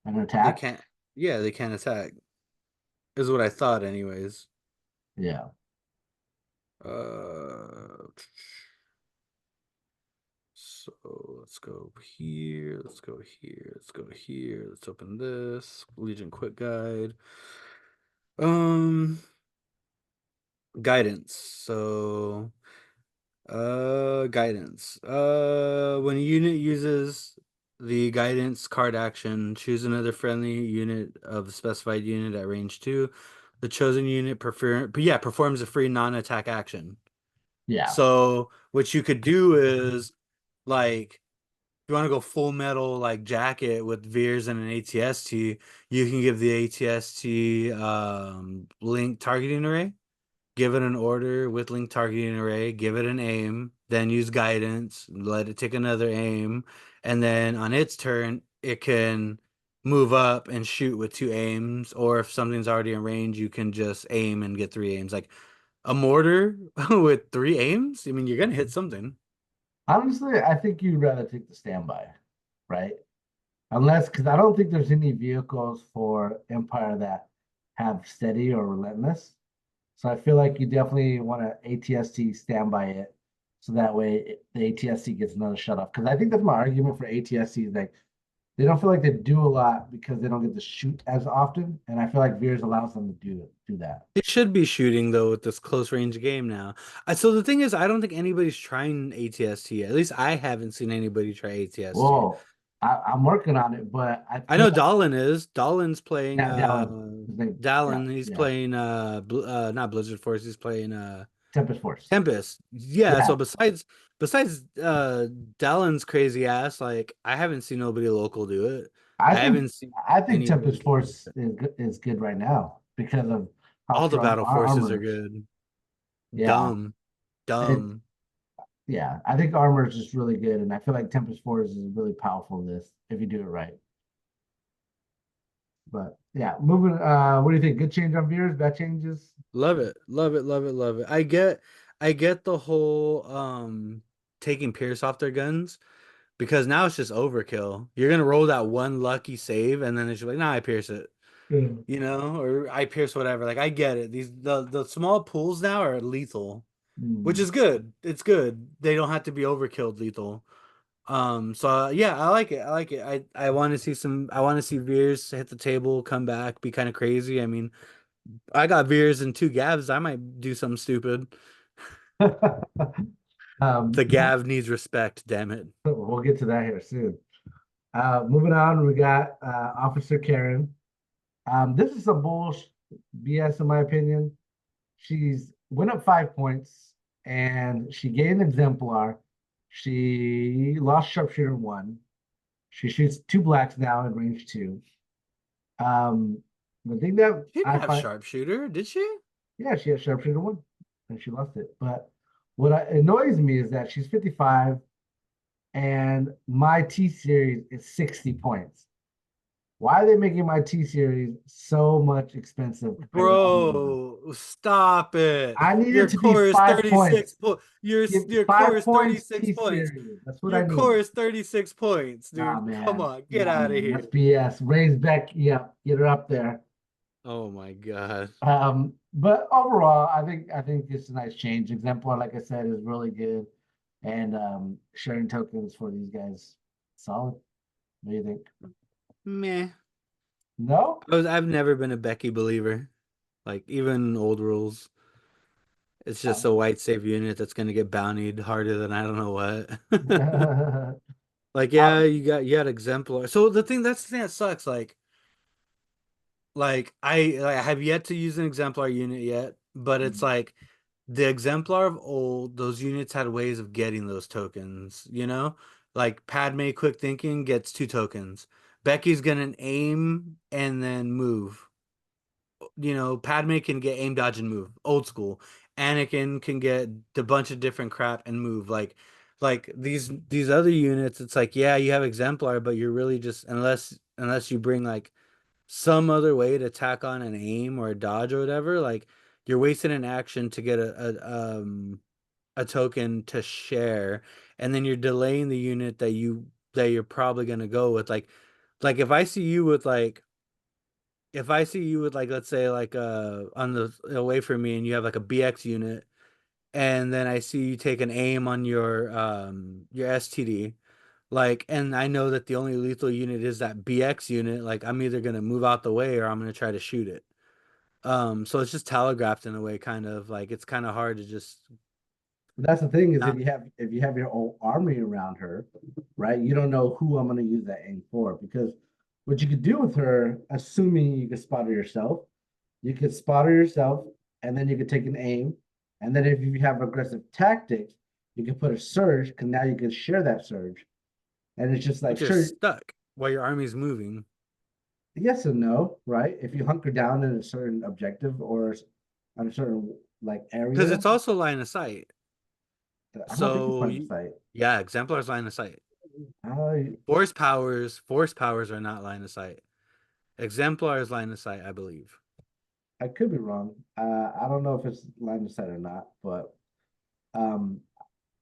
an they attack. can't. Yeah, they can't attack. Is what I thought, anyways. Yeah. Uh, so let's go here. Let's go here. Let's go here. Let's open this Legion Quick Guide. Um, Guidance. So, guidance. When a unit uses the guidance card action, choose another friendly unit of the specified unit at range 2. The chosen unit performs a free non-attack action. Yeah. So what you could do is like if you want to go full metal like jacket with Veers and an ATST, you can give the ATST link targeting array. Give it an order with link targeting array, give it an aim, then use guidance, let it take another aim, and then on its turn, it can move up and shoot with two aims, or if something's already in range, you can just aim and get three aims. Like a mortar with three aims, I mean, you're gonna hit something. Honestly, I think you'd rather take the standby, right? Unless, because I don't think there's any vehicles for Empire that have steady or relentless. So I feel like you definitely want to ATST standby it, so that way the ATST gets another shut off. Because I think that's my argument for ATST is like they don't feel like they do a lot because they don't get to shoot as often, and I feel like Veers allows them to do that. It should be shooting though with this close range game now. So the thing is, I don't think anybody's trying ATST. At least I haven't seen anybody try ATST. Well, I'm working on it, but I I feel know like Dallin is. Dallin's playing Dallin, his name, yeah, Dallin, he's yeah, playing not Blizzard Force, he's playing Tempest Force. Tempest. Yeah, Yeah, so besides Dallin's crazy ass, like I haven't seen nobody local do it. I I think haven't seen I think anybody Tempest do Force it. is good right now because of how All the strong battle our forces are armor is. good. Yeah, Dumb. it Dumb. yeah, I think armor is just really good, and I feel like Tempest Force is really powerful in this if you do it right. But yeah, moving. What do you think? Good change on Veers? Bad changes? Love it. Love it. Love it. Love it. I get the whole taking Pierce off their guns because now it's just overkill. You're gonna roll that one lucky save and then it's just like, nah, I pierce it. Yeah. Or I pierce whatever. Like I get it. The small pools now are lethal, which Hmm. is good. It's good. They don't have to be overkilled lethal. So yeah, I like it. I like it. I want to see I want to see Veers hit the table, come back, be kind of crazy. I mean, I got Veers and two Gavs. I might do something stupid. The Move, Gav needs respect, damn it. we'll get to that here soon. Moving on, we got Officer Karen. This is some bullshit BS in my opinion. She's went up 5 points and she gained exemplar. She lost sharpshooter one. She shoots two blacks now in range two. Um, the thing that She I didn't have find, sharpshooter, did she? yeah, she has sharpshooter one and she lost it. But annoys me is that she's 55 and my T series is 60 points. Why are they making my T series so much expensive compared to all the other ones? Bro, stop it. I need it Your to be core is 5 points. 36 po Give your core five is points 36 T points. series. That's what Your I core need. is 36 points, Nah, dude. Come man. on, get Nah, out of man. here. That's BS. Raise Becky up. Get her up there. Oh my God. But overall, I think it's a nice change. Exemplar, like I said, is really good. And sharing tokens for these guys, solid. What do you think? Meh. No? I've never been a Becky believer. Like even old rules. It's just a white save unit that's gonna get bountied harder than I don't know what. Like, yeah, Um, you got exemplar. So that's the thing that sucks. I have yet to use an exemplar unit yet, but it's like the exemplar of old, those units had ways of getting those tokens, you know? Like Padme quick thinking gets 2 tokens. Becky's gonna aim and then move. You know, Padme can get aim, dodge, and move. Old school. Anakin can get a bunch of different crap and move. Like these other units, it's like, yeah, you have exemplar, but you're really just unless you bring like some other way to tack on an aim or a dodge or whatever, like you're wasting an action to get a token to share, and then you're delaying the unit that you're probably gonna go with. Like if I see you with like let's say like on the away from me and you have like a BX unit and then I see you take an aim on your STD, like, and I know that the only lethal unit is that BX unit, like I'm either gonna move out the way or I'm gonna try to shoot it. So it's just telegraphed in a way, kind of like it's kind of hard to just That's the thing is not. if you have your whole army around her, right? You don't know who I'm going to use that aim for because what you could do with her, assuming you could spot her yourself, you could spot her yourself, and then you could take an aim, and then if you have aggressive tactics, you can put a surge, because now you can share that surge, and it's just like But you're sure, stuck while your army's moving yes and no, right? If you hunker down in a certain objective or on a certain like because area, it's also line of sight. I don't think it's So line of sight. yeah, exemplars line of sight. I Force powers are not line of sight. Exemplars line of sight, I believe. I could be wrong. I don't know if it's line of sight or not, but um,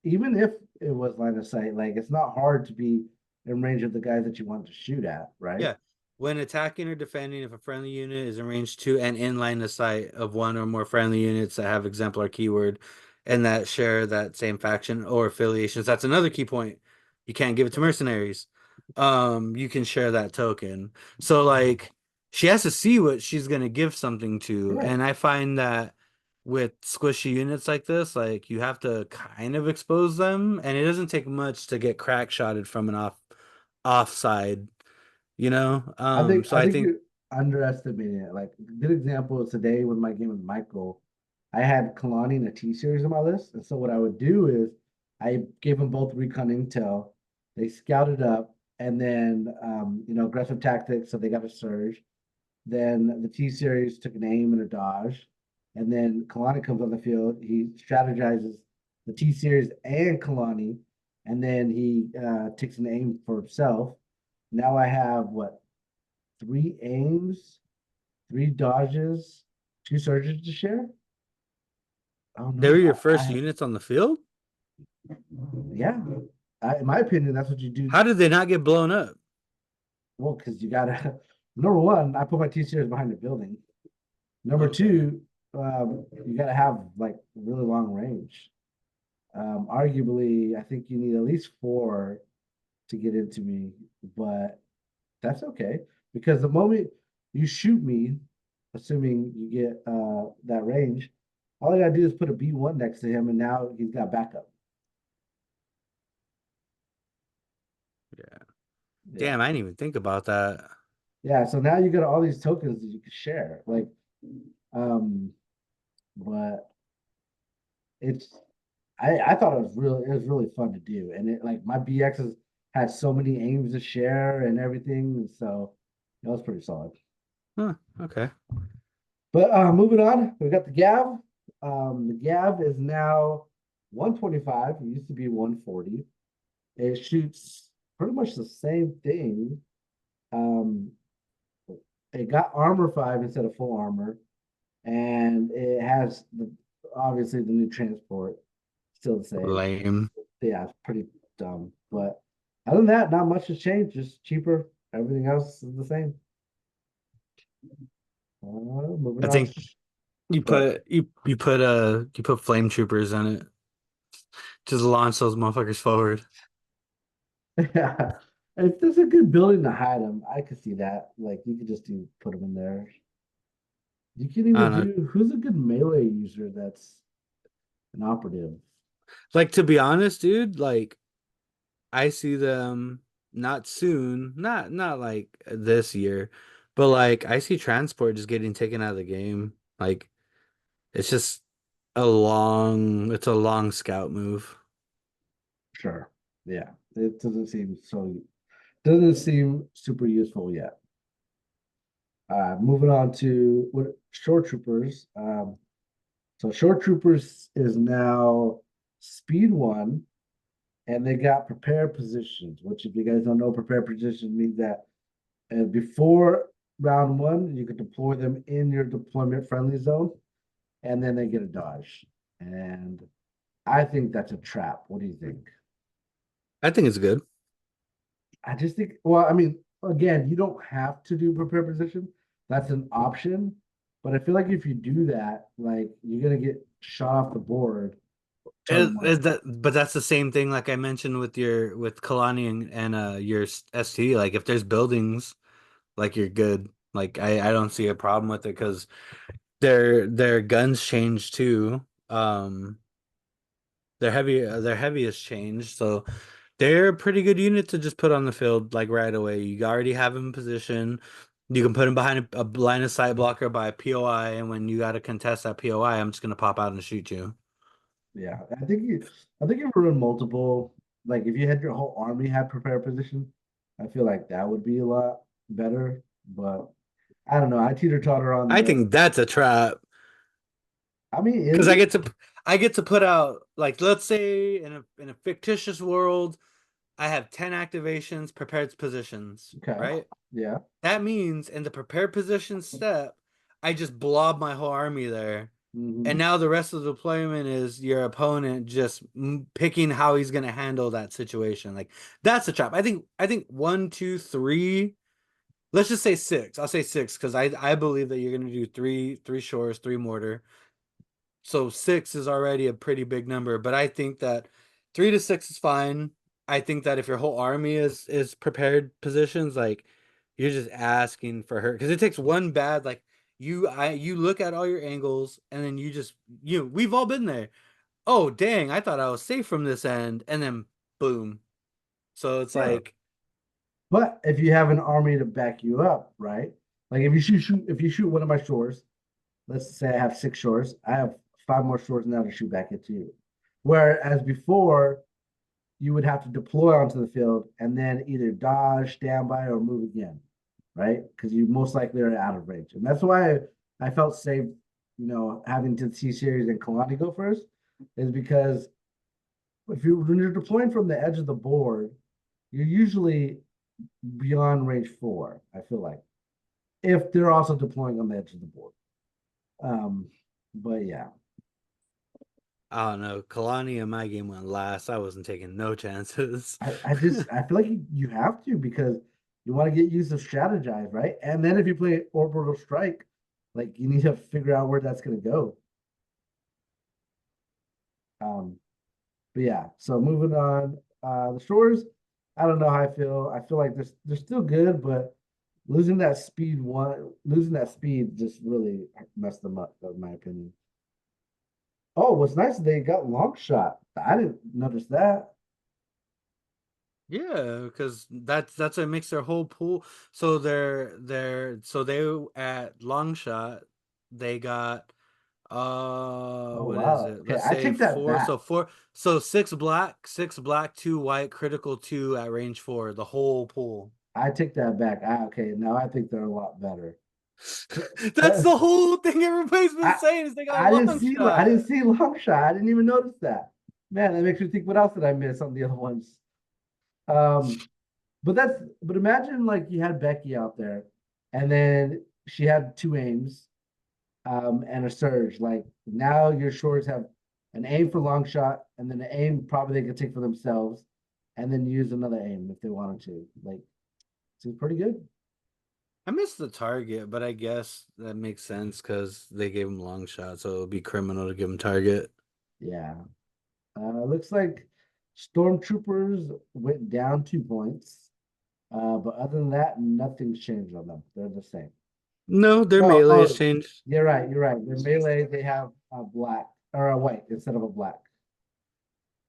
even if it was line of sight, like it's not hard to be in range of the guys that you want to shoot at, right? Yeah. When attacking or defending, if a friendly unit is in range two and in line of sight of one or more friendly units that have exemplar keyword and that share that same faction or affiliations, that's another key point. You can't give it to mercenaries. You can share that token. So like she has to see what she's gonna give something to. Yeah, And I find that with squishy units like this, like you have to kind of expose them, and it doesn't take much to get crack shotted from an offside, you know? So I I think think you're underestimating it. Like good example is today with my game with Michael, I had Kalani and a T series on my list, and so what I would do is I gave them both recon intel. They scouted up, and then aggressive tactics, so they got a surge. Then the T series took an aim and a dodge. And then Kalani comes on the field. He strategizes the T series and Kalani. And then he takes an aim for himself. Now I have what, three aims, three dodges, two surges to share? Oh they were no. your first units on the field. Yeah. In my opinion, that's what you do. How did they not get blown up? Well, because you gotta number one, I put my T series behind the building. Number Okay. two, you got to have like really long range. Arguably, I think you need at least four to get into me, but that's okay because the moment you shoot me, assuming you get that range, all I gotta do is put a B1 next to him, and now he's got backup. Yeah. Yeah. Damn, I didn't even think about that. Yeah. So now you got all these tokens that you can share. Um, but it's I thought it was really fun to do. And it like my BXs had so many aims to share and everything. So that was pretty solid. Huh, okay. But moving on, we got the Gav. The Gav is now 125. It used to be 140. It shoots pretty much the same thing. Um, it got armor 5 instead of full armor, and it has obviously the new transport, still the same. Lame. Yeah, it's pretty dumb. But other than that, not much has changed, just cheaper. Everything else is the same. Moving I on. think you But put you put flame troopers in it. Just launch those motherfuckers forward. yeah, if there's a good building to hide them, I could see that. Like you could just do put them in there. You can I even don't know. do who's a good melee user that's an operative. Like to be honest, dude, like I see them not soon, not like this year, but like I see transport just getting taken out of the game. Like it's just it's a long scout move. Sure. Yeah. It doesn't seem super useful yet. Moving on to what shore troopers. So shore troopers is now speed one, and they got prepared positions. Which, if you guys don't know, prepared positions means that before round one, you could deploy them in your deployment friendly zone, and then they get a dodge. And I think that's a trap. What do you think? I think it's good. I just think, well, I mean, again, you don't have to do prepare position. That's an option. But I feel like if you do that, like you're gonna get shot off the board turn one. But that's the same thing like I mentioned with your with Kalani and your ST. Like if there's buildings, like you're good. Like I don't see a problem with it because their guns change too. Their heavy has changed, so they're a pretty good unit to just put on the field like right away. You already have them in position. You can put them behind a line of sight blocker by a POI, and when you got to contest that POI, I'm just gonna pop out and shoot you. Yeah, I think if you run multiple, like if you had your whole army have prepared position, I feel like that would be a lot better. But I don't know. I teeter totter on I the. think that's a trap I mean, because is it I get to put out like let's say in a fictitious world, I have 10 activations, prepared positions, okay? right? Yeah. That means in the prepared position step, I just blob my whole army there. And Hmm. now the rest of the deployment is your opponent just picking how he's going to handle that situation. Like that's a trap. I think one, two, three. Let's just say six. I'll say six because I believe that you're going to do three shores, three mortar. So six is already a pretty big number, but I think that 3 to 6 is fine. I think that if your whole army is prepared positions, like you're just asking for her because it takes one bad like you look at all your angles and then we've all been there. Oh dang, I thought I was safe from this end, and then boom. So it's Sure. like But if you have an army to back you up, right? Like if you shoot one of my shores, let's say I have 6 shores, I have 5 more shores now to shoot back at you. Whereas before, you would have to deploy onto the field and then either dodge, standby, or move again, right? Because you most likely are out of range. And that's why I felt safe, having to T series and Kalani go first, is because when you're deploying from the edge of the board, you're usually beyond range 4, I feel like. If they're also deploying on the edge of the board. Um, but yeah. I don't know. Kalani in my game went last. I wasn't taking no chances. I feel like you have to because you want to get used to strategize, right? And then if you play orbital strike, like you need to figure out where that's gonna go. Um, but yeah, so moving on. The shores, I don't know how I feel. I feel like they're still good, but losing that speed just really messed them up, in my opinion. Oh, what's nice is they got long shot. I didn't notice that. Yeah, because that's what makes their whole pool. So they at long shot, they got Oh what is wow. it? Okay, Let's I say take that four. back. So four. So six black, two white, critical two at range four. The whole pool. I take that back. Okay, now I think they're a lot better. That's the whole thing everybody's been I saying is they got I didn't long see I shot. didn't see long shot. I didn't even notice that. Man, that makes me think what else did I miss on the other ones? Um, but imagine like you had Becky out there and then she had two aims and a surge. Like now your shorts have an aim for long shot and then an aim probably they could take for themselves and then use another aim if they wanted to. Like seems pretty good. I missed the target, but I guess that makes sense because they gave him long shot, so it would be criminal to give him target. Yeah. Looks like Stormtroopers went down 2 points. But other than that, nothing's changed on them. They're the same. No, their No, melee has oh, changed. you're right. You're right. Their melee, they have a black or a white instead of a black.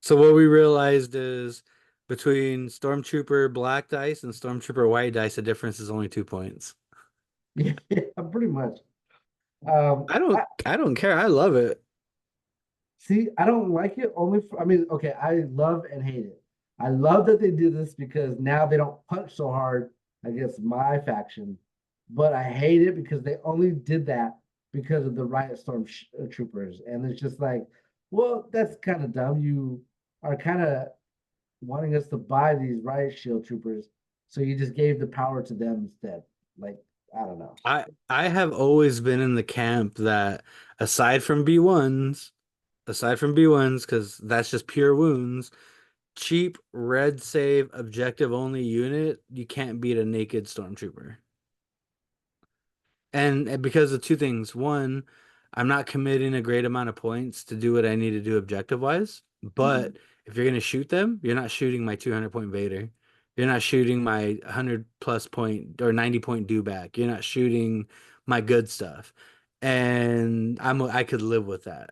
So what we realized is between Stormtrooper black dice and Stormtrooper white dice, the difference is only 2 points. Yeah, pretty much. I I don't care. I love it. see. I don't like it only for. I mean, okay. I love and hate it. I love that they did this because now they don't punch so hard against my faction, but I hate it because they only did that because of the Riot Storm troopers, and it's just like, well, that's kind of dumb. You are kind of wanting us to buy these riot shield troopers, so you just gave the power to them instead. Like, I don't know. I have always been in the camp that aside from B1s, because that's just pure wounds, cheap red save objective only unit, you can't beat a naked Stormtrooper. And because of two things. One, I'm not committing a great amount of points to do what I need to do objective wise. Mhm. But if you're gonna shoot them, you're not shooting my 200 point Vader. You're not shooting my 100 plus point or 90 point dewback. You're not shooting my good stuff. And I could live with that.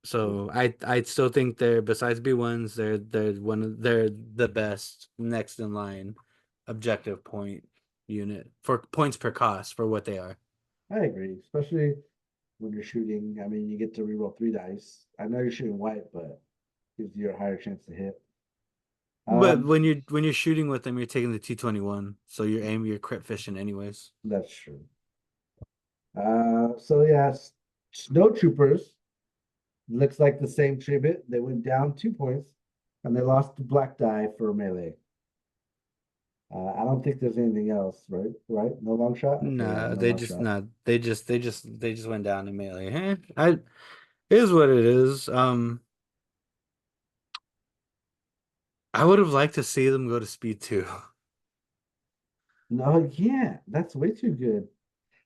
So I still think they're besides B1s, they're the best next in line objective point unit for points per cost for what they are. I agree, especially when you're shooting. I mean, you get to reroll 3 dice. I know you're shooting white, but gives you a higher chance to hit. But Um, when you're shooting with them, you're taking the 221, so you're crit fishing anyways. that's true. So yeah, snow troopers looks like the same treatment. They went down 2 points, and they lost the black die for melee. I don't think there's anything else, right? Right? No long shot. Okay, yeah, Nah, no long shot. they just went down in melee. It is what it is. I would have liked to see them go to speed two. No, yeah, that's way too good.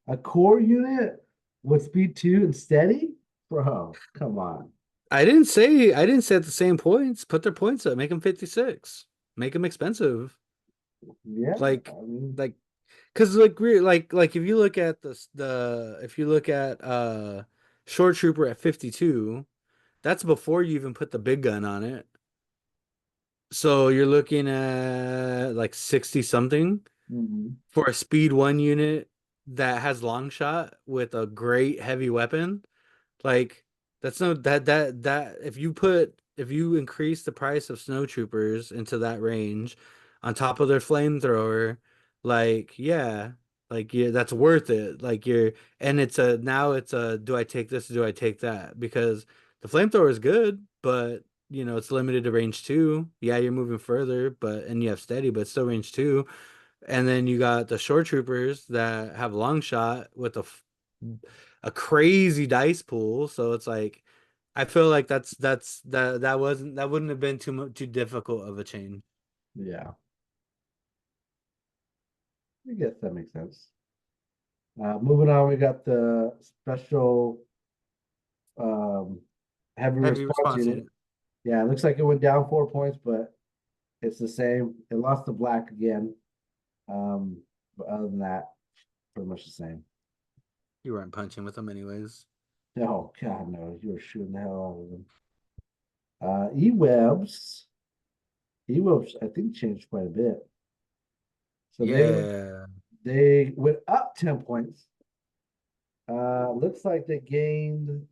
A core unit with speed 2 and steady? Bro, come on. I didn't say at the same points. Put their points up, make them 56, make them expensive. Yeah, Like I mean, like because like if you look at if you look at Short Trooper at 52. That's before you even put the big gun on it. So you're looking at like 60 something mhm. for a speed one unit that has long shot with a great heavy weapon. Like that's no that if you increase the price of snow troopers into that range on top of their flamethrower, like yeah, that's worth it. Like you're and it's a now it's a do I take this or do I take that? Because the flamethrower is good, but it's limited to range two. Yeah, you're moving further, but and you have steady, but it's still range two. And then you got the short troopers that have long shot with a crazy dice pool. So it's like I feel like that wouldn't have been too difficult of a change. Yeah, I guess that makes sense. Moving on, we got the special um, heavy Heavy response response unit. unit. Yeah, it looks like it went down 4 points, but it's the same. It lost the black again. But other than that, pretty much the same. You weren't punching with them anyways. Oh God, no, you were shooting the hell out of them. E-webs. Ewops, I think, changed quite a bit. So Yeah. they went up 10 points. Looks like they gained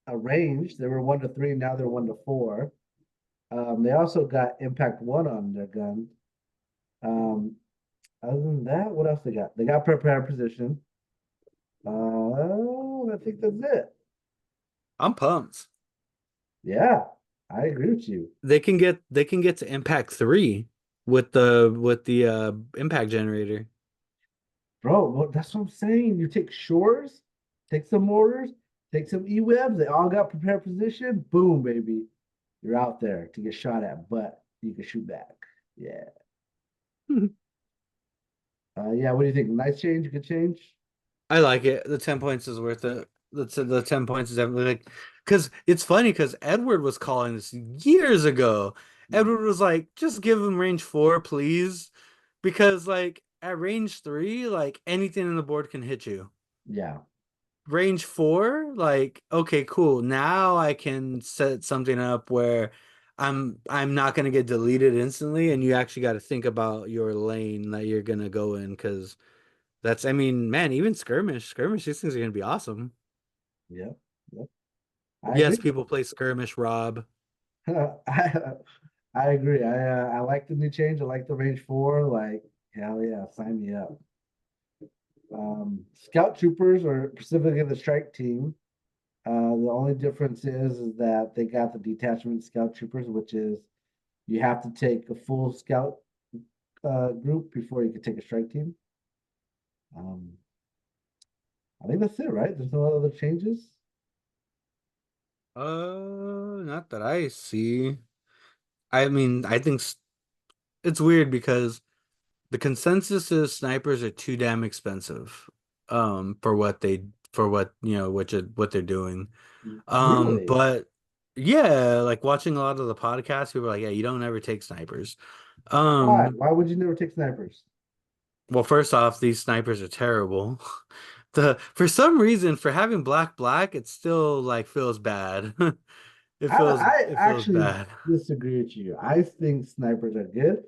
a range. They were 1 to 3, now they're 1 to 4. They also got impact one on their gun. Um, Other than that, what else they got? They got prepare position. I think that's it. I'm pumped. Yeah, I agree with you. They can get to impact 3 with the impact generator. Bro, well, that's what I'm saying. You take shores, take some mortars, take some E-webs, they all got prepared position. Boom, baby. You're out there to get shot at, but you can shoot back. Yeah. Yeah, what do you think? Nice change, good change? I like it. The 10 points is worth it. The 10 points is definitely like, because it's funny because Edward was calling this years ago. Mhm. Edward was like, just give him range 4, please. Because like at range 3, like anything in the board can hit you. Yeah. Range 4, like, okay, cool. Now I can set something up where I'm not gonna get deleted instantly, and you actually got to think about your lane that you're gonna go in because I mean, man, even skirmish, these things are gonna be awesome. Yep. Yep. I Yes, agree. people play skirmish, Rob. I I agree. I like the new change. I like the range 4. Like, hell yeah, sign me up. Scout troopers are specifically the strike team. The only difference is that they got the detachment scout troopers, which is you have to take a full scout group before you can take a strike team. Um, I think that's it, right? There's no other changes. Not that I see. I mean, I think it's weird because the consensus is snipers are too damn expensive, for what what they're doing. Really? But yeah, like watching a lot of the podcasts, people are like, yeah, you don't ever take snipers. Why? Um, Why would you never take snipers? well, first off, these snipers are terrible. The For some reason, for having black, it still like feels bad. I It feels actually bad. disagree with you. I think snipers are good.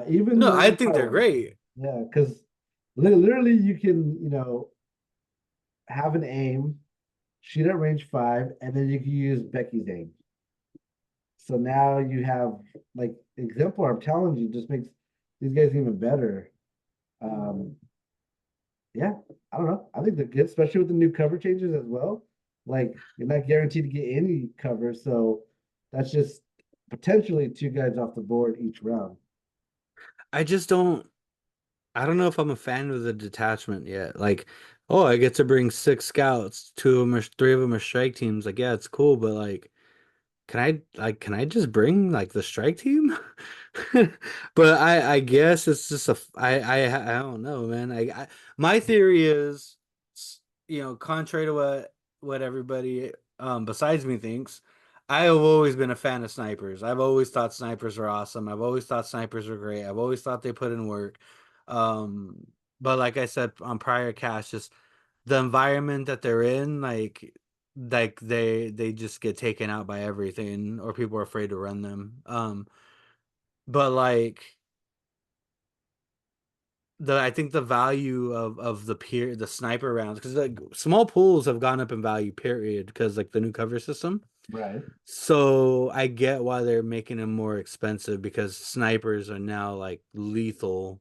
Even No, I though, think they're great. yeah, because literally you can, have an aim, shoot at range 5, and then you can use Becky's aim. So now you have like exemplar. I'm telling you, just makes these guys even better. Um, yeah, I don't know. I think they're good, especially with the new cover changes as well. Like you're not guaranteed to get any cover, so that's just potentially two guys off the board each round. I just don't. I don't know if I'm a fan of the detachment yet. Like, oh, I get to bring 6 scouts, 2 of them are 3 of them are strike teams. Like, yeah, it's cool, but like, can I just bring like the strike team? But I guess it's just I don't know, man. My theory is, contrary to what everybody besides me thinks, I have always been a fan of snipers. I've always thought snipers are awesome. I've always thought snipers are great. I've always thought they put in work. Um, but like I said on prior casts, just the environment that they're in, like they just get taken out by everything, or people are afraid to run them. But like I think the value of the sniper rounds, because like small pools have gone up in value, period, because like the new cover system. Right. So I get why they're making them more expensive because snipers are now like lethal,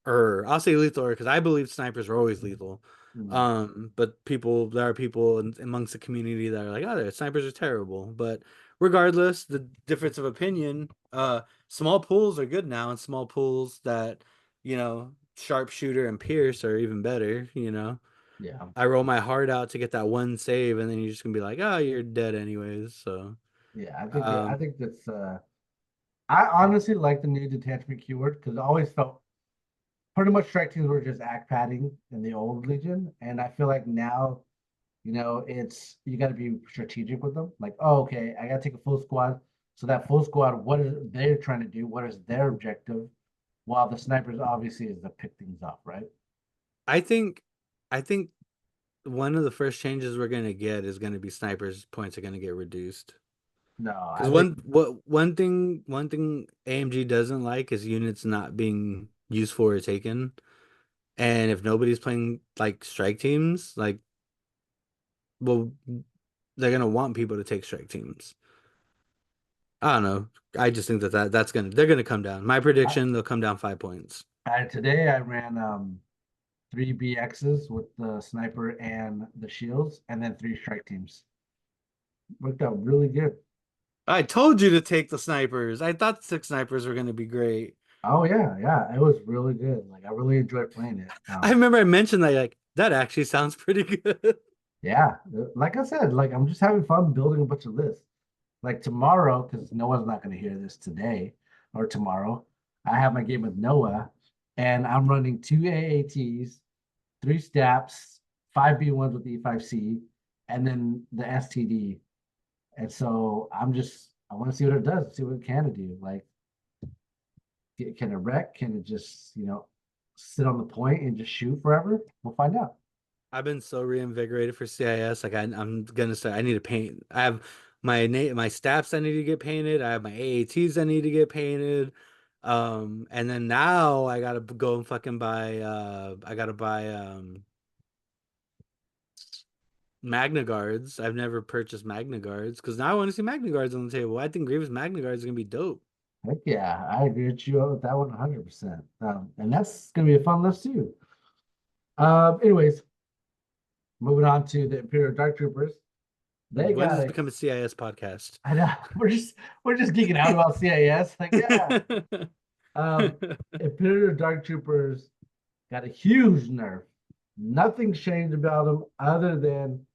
or I'll say lethal because I believe snipers are always lethal. Mm. But there are people amongst the community that are like, oh, snipers are terrible. But regardless, the difference of opinion, small pools are good now, and small pools that, sharpshooter and pierce are even better. Yeah. I roll my heart out to get that one save, and then you're just gonna be like, oh, you're dead anyways. So, Yeah. I um, think that's I honestly like the new detachment keyword because I always felt pretty much strike teams were just act padding in the old Legion. And I feel like now, it's you got to be strategic with them. Like, oh, okay, I got to take a full squad. So that full squad, what is they're trying to do? What is their objective? While the snipers obviously is to pick things up, right? I think, I think one of the first changes we're gonna get is gonna be snipers' points are gonna get reduced. No, Because I think one thing AMG doesn't like is units not being used for or taken. And if nobody's playing like strike teams, like, well, they're gonna want people to take strike teams. I don't know. I just think that's gonna they're gonna come down. My I, prediction, they'll come down 5 points. today I ran three BXs with the sniper and the shields, and then three strike teams. Worked out really good. I told you to take the snipers. I thought 6 snipers were gonna be great. Oh yeah, yeah, it was really good. Like I really enjoyed playing it. I remember I mentioned that like that actually sounds pretty good. Yeah, like I said, like I'm just having fun building a bunch of lists. Like tomorrow, because no one's not going to hear this today or tomorrow, I have my game with Noah, and I'm running two AATs, three STAPs, five B1s with E5C, and then the STD. And so I want to see what it does, see what it can do. Like, can it wreck? Can it just, sit on the point and just shoot forever? We'll find out. I've been so reinvigorated for CIS. Like I'm gonna start. I need to paint. I have my staffs I need to get painted. I have my AATs I need to get painted. And then now I gotta go and fucking buy. I gotta buy Magna Guards. I've never purchased Magna Guards because now I want to see Magna Guards on the table. I think Grievous Magna Guards is gonna be dope. Heck yeah, I agree with you with that one 100%. And that's going to be a fun list too. Anyways, moving on to the Imperial Dark Troopers. They When does got this it. become a CIS podcast? I know we're just geeking out about CIS. Like, yeah. Um, Imperial Dark Troopers got a huge nerf. Nothing changed about them other than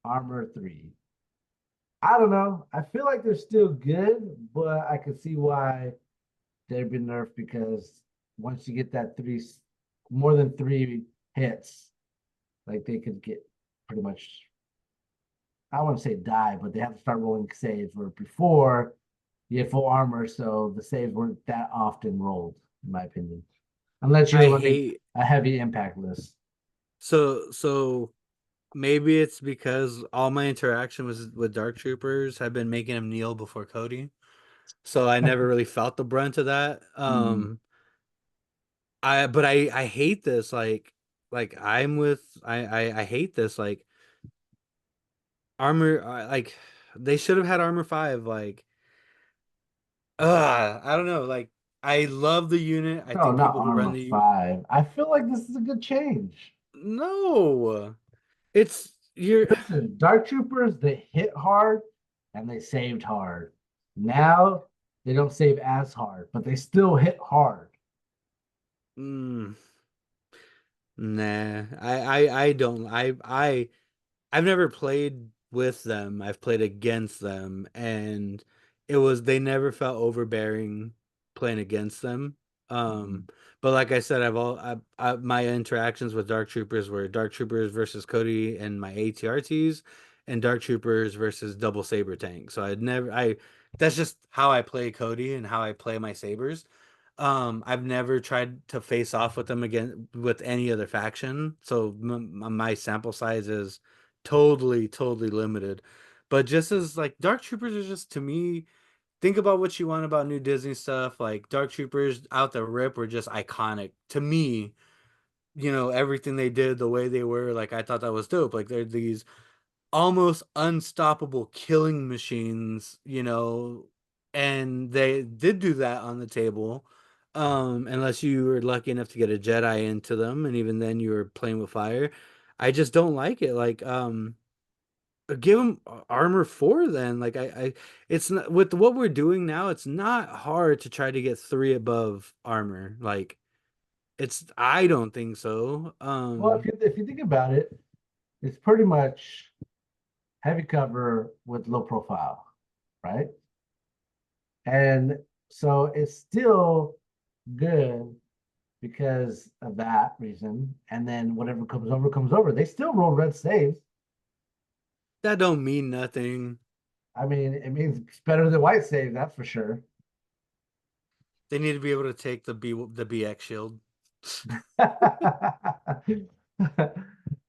armor 3. I don't know. I feel like they're still good, but I can see why they've been nerfed because once you get that more than three hits, like they could get pretty much, I want to say die, but they have to start rolling saves where before you had full armor, so the saves weren't that often rolled, in my opinion, unless you're I running hate a heavy impact list. so maybe it's because all my interaction with Dark Troopers have been making him kneel before Cody. So I never really felt the brunt of that. Mm. But I hate this. Like I'm with I hate this. Like armor like they should have had armor 5. Like I don't know. Like I love the unit. I No, think not people who run armor the 5. I feel like this is a good change. no. It's you're Listen, Dark Troopers, they hit hard and they saved hard. Now they don't save as hard, but they still hit hard. mm, nah. I don't I've never played with them. I've played against them, and they never felt overbearing playing against them. Mhm. Um, but like I said, my interactions with Dark Troopers were Dark Troopers versus Cody and my ATRTs, and Dark Troopers versus Double Saber Tank. So I that's just how I play Cody and how I play my sabers. I've never tried to face off with them again with any other faction, so my sample size is totally limited. But just as like Dark Troopers are just to me, think about what you want about new Disney stuff. Like Dark Troopers out the rip were just iconic to me. Everything they did, the way they were, like I thought that was dope. Like they're these almost unstoppable killing machines, and they did do that on the table. Unless you were lucky enough to get a Jedi into them, and even then you were playing with fire. I just don't like it. Like, give them armor 4 then. Like it's not with what we're doing now, it's not hard to try to get 3 above armor. Like I don't think so. Well, if you think about it, it's pretty much heavy cover with low profile, right? And so it's still good because of that reason. And then whatever comes over, comes over. They still roll red saves. That don't mean nothing. I mean, it means it's better than white saves, that's for sure. They need to be able to take the BX shield.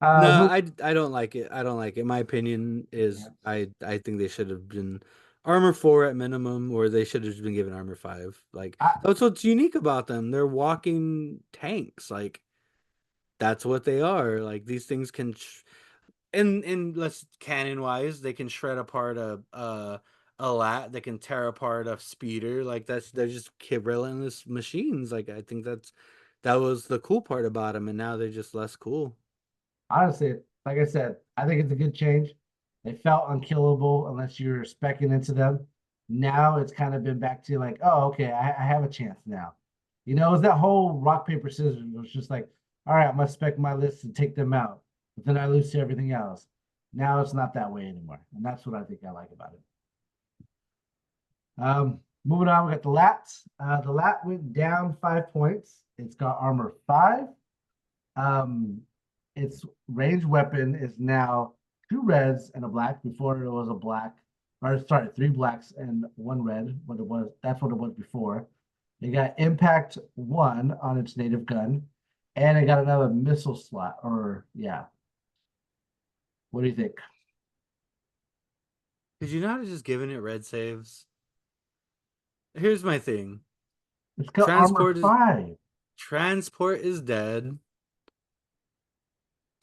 No, Move, I don't like it. I don't like it. My opinion is yeah. I think they should have been armor 4 at minimum, or they should have just been given armor 5. Like I that's what's unique about them. They're walking tanks. Like that's what they are. Like these things can, in let's canon wise, they can shred apart a lat. They can tear apart a speeder. Like they're just relentless machines. Like I think that was the cool part about them, and now they're just less cool. honestly, like I said, I think it's a good change. They felt unkillable unless you're specking into them. Now it's kind of been back to like, oh, okay, I have a chance now. It was that whole rock, paper, scissors. It was just like, all right, I'm gonna spec my list and take them out. But then I lose to everything else. Now it's not that way anymore. And that's what I think I like about it. Moving on, we got the lats. The lat went down 5 points. It's got armor 5. Um, its ranged weapon is now 2 reds and a black. Before it was a black, or sorry, 3 blacks and 1 red. What it was, that's what it was before. It got impact 1 on its native gun, and it got another missile slot. Or yeah, what do you think? Could you not have just given it red saves? Here's my thing. It's got armor Transport is 5. transport is dead.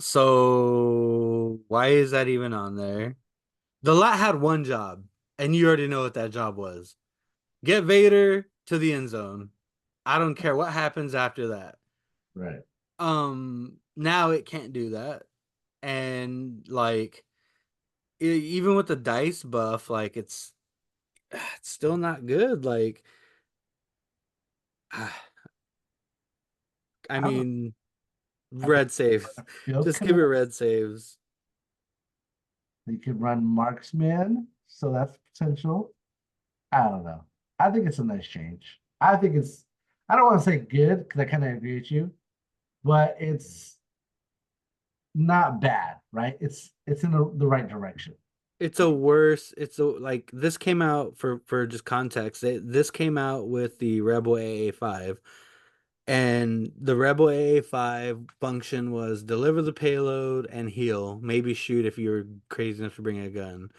So why is that even on there? The lat had one job, and you already know what that job was. Get Vader to the end zone. I don't care what happens after that. Right. Now it can't do that. And like even with the dice buff, like it's still not good. Like I I don't know. mean, I think red saves. field Just give it command. red saves. You could run marksman, so that's potential. I don't know. I think it's a nice change. I think it's, I don't want to say good because I kind of agree with you, but it's not bad, right? It's in the right direction. It's a like this came out for just context. This came out with the Rebel AA5, and the Rebel AA5 function was deliver the payload and heal, maybe shoot if you're crazy enough to bring a gun.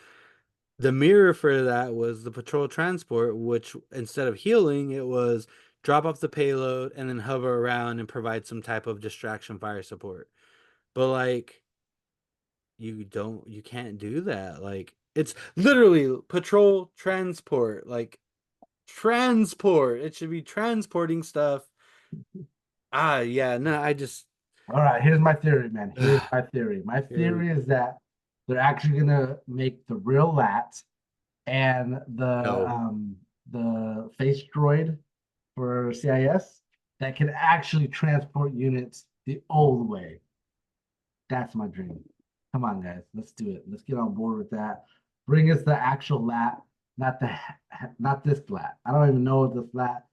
The mirror for that was the patrol transport, which instead of healing, it was drop off the payload and then hover around and provide some type of distraction fire support. But like you can't do that. Like it's literally patrol transport, like transport. It should be transporting stuff. Yeah, no, I just All right, here's my theory, man. Here's uh, my theory. My here, theory is that they're actually gonna make the real lat and no. the face droid for CIS that can actually transport units the old way. That's my dream. Come on, guys. Let's do it. Let's get on board with that. Bring us the actual lat, not this lat. I don't even know what this lat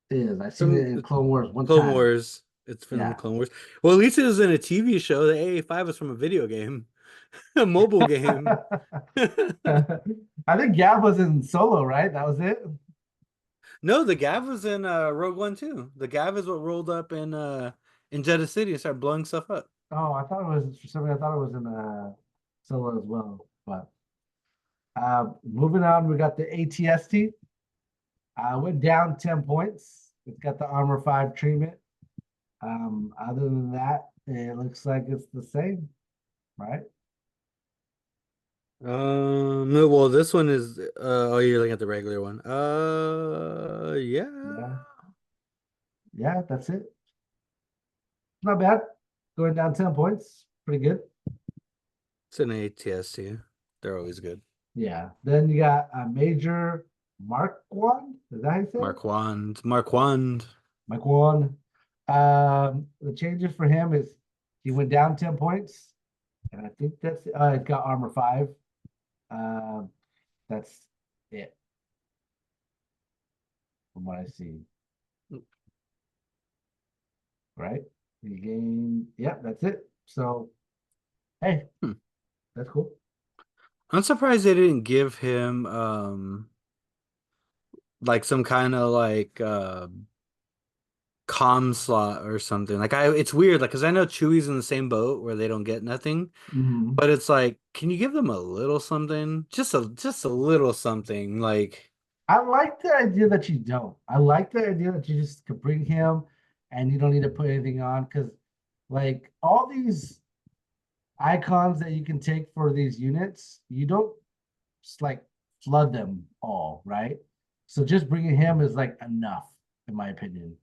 is. I've seen it From in Clone Wars one Clone time. Wars. It's from Yeah. Clone Wars. Well, at least it was in a TV show. The AA5 was from a video game, a mobile game. I think Gav was in Solo, right? That was it. No, the Gav was in Rogue One too. The Gav is what rolled up in Jeddah City and started blowing stuff up. Oh, I thought it was for some reason. I thought it was in Solo as well. But moving on, we got the ATST. Went down 10 points. It's got the armor 5 treatment. Other than that, it looks like it's the same, right? No, well, this one is oh, you're looking at the regular one. Yeah. Yeah, yeah, that's it. Not bad. Going down 10 points. Pretty good. It's an ATST. They're always good. Yeah. Then you got a Major Marquand. Is that how you say it? Marquand. Marquand. Marquand. The changes for him is he went down 10 points. And I think that's it got armor 5. Um, that's it from what I see. Right? The game. Yep, that's it. So hey, Hmm. that's cool. I'm surprised they didn't give him like some kind of like calm slot or something. Like it's weird, like because I know Chewie's in the same boat where they don't get nothing, Mhm. but it's like, can you give them a little something? Just a little something, like. I like the idea that you don't. I like the idea that you just could bring him and you don't need to put anything on because, like, all these icons that you can take for these units, you don't just like flood them all, right? So just bringing him is like enough, in my opinion.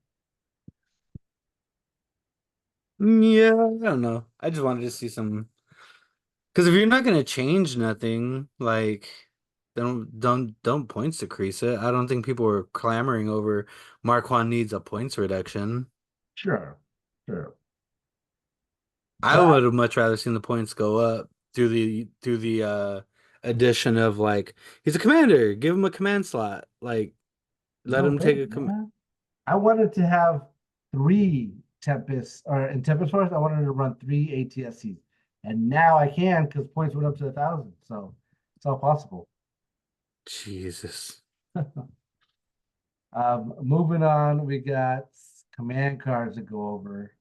Yeah, I don't know. I just wanted to see some, because if you're not gonna change nothing, like, don't points decrease it. I don't think people were clamoring over Marquand needs a points reduction. Sure, sure. I But would have much rather seen the points go up through the addition of, like, he's a commander, give him a command slot. Like, let no him take way, a man. I wanted to have three Tempest, or in Tempest Force, I wanted to run three ATSCs. And now I can because points went up to 1,000. So it's all possible. Jesus. Moving on, we got command cards to go over.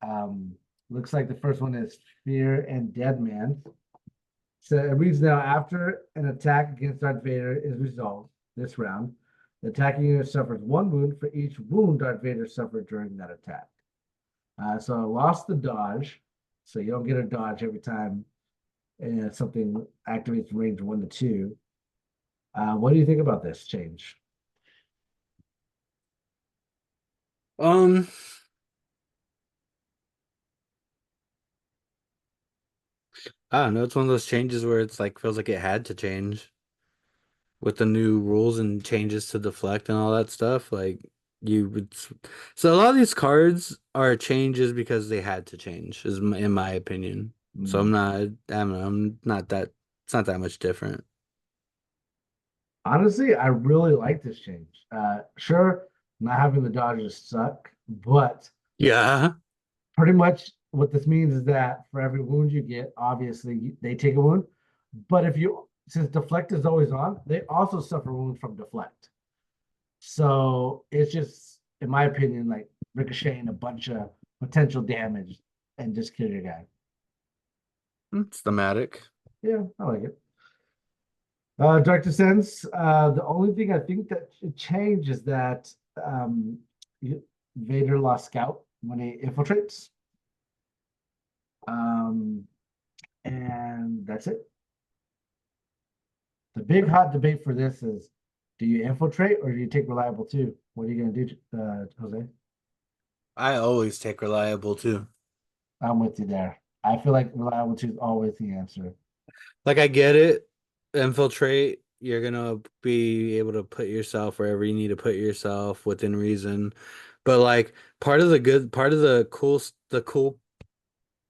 Um, Looks like the first one is Fear and Dead Man. So it reads now after an attack against Darth Vader is resolved this round, the attacking unit suffers one wound for each wound Darth Vader suffered during that attack. So I lost the dodge, so you don't get a dodge every time something activates from range 1 to 2. What do you think about this change? Um, I don't know. It's one of those changes where it's like feels like it had to change with the new rules and changes to deflect and all that stuff. Like you would, so a lot of these cards are changes because they had to change, in my opinion. So Hmm. I don't know, I'm not that. It's not that much different. Honestly, I really like this change. Sure, not having the Dodgers suck, but Yeah. pretty much what this means is that for every wound you get, obviously they take a wound. But if you, since deflect is always on, they also suffer wounds from deflect. So it's just, in my opinion, like ricocheting a bunch of potential damage and just kill your guy. It's thematic. Yeah, I like it. Dark Descents. The only thing I think that should change is that um, Vader lost Scout when he infiltrates. Um, and that's it. The big hot debate for this is, do you infiltrate or do you take reliable too? What are you going to do, Jose? I always take reliable too. I'm with you there. I feel like reliable two is always the answer. Like I get it. Infiltrate, you're gonna be able to put yourself wherever you need to put yourself within reason. But like part of the cool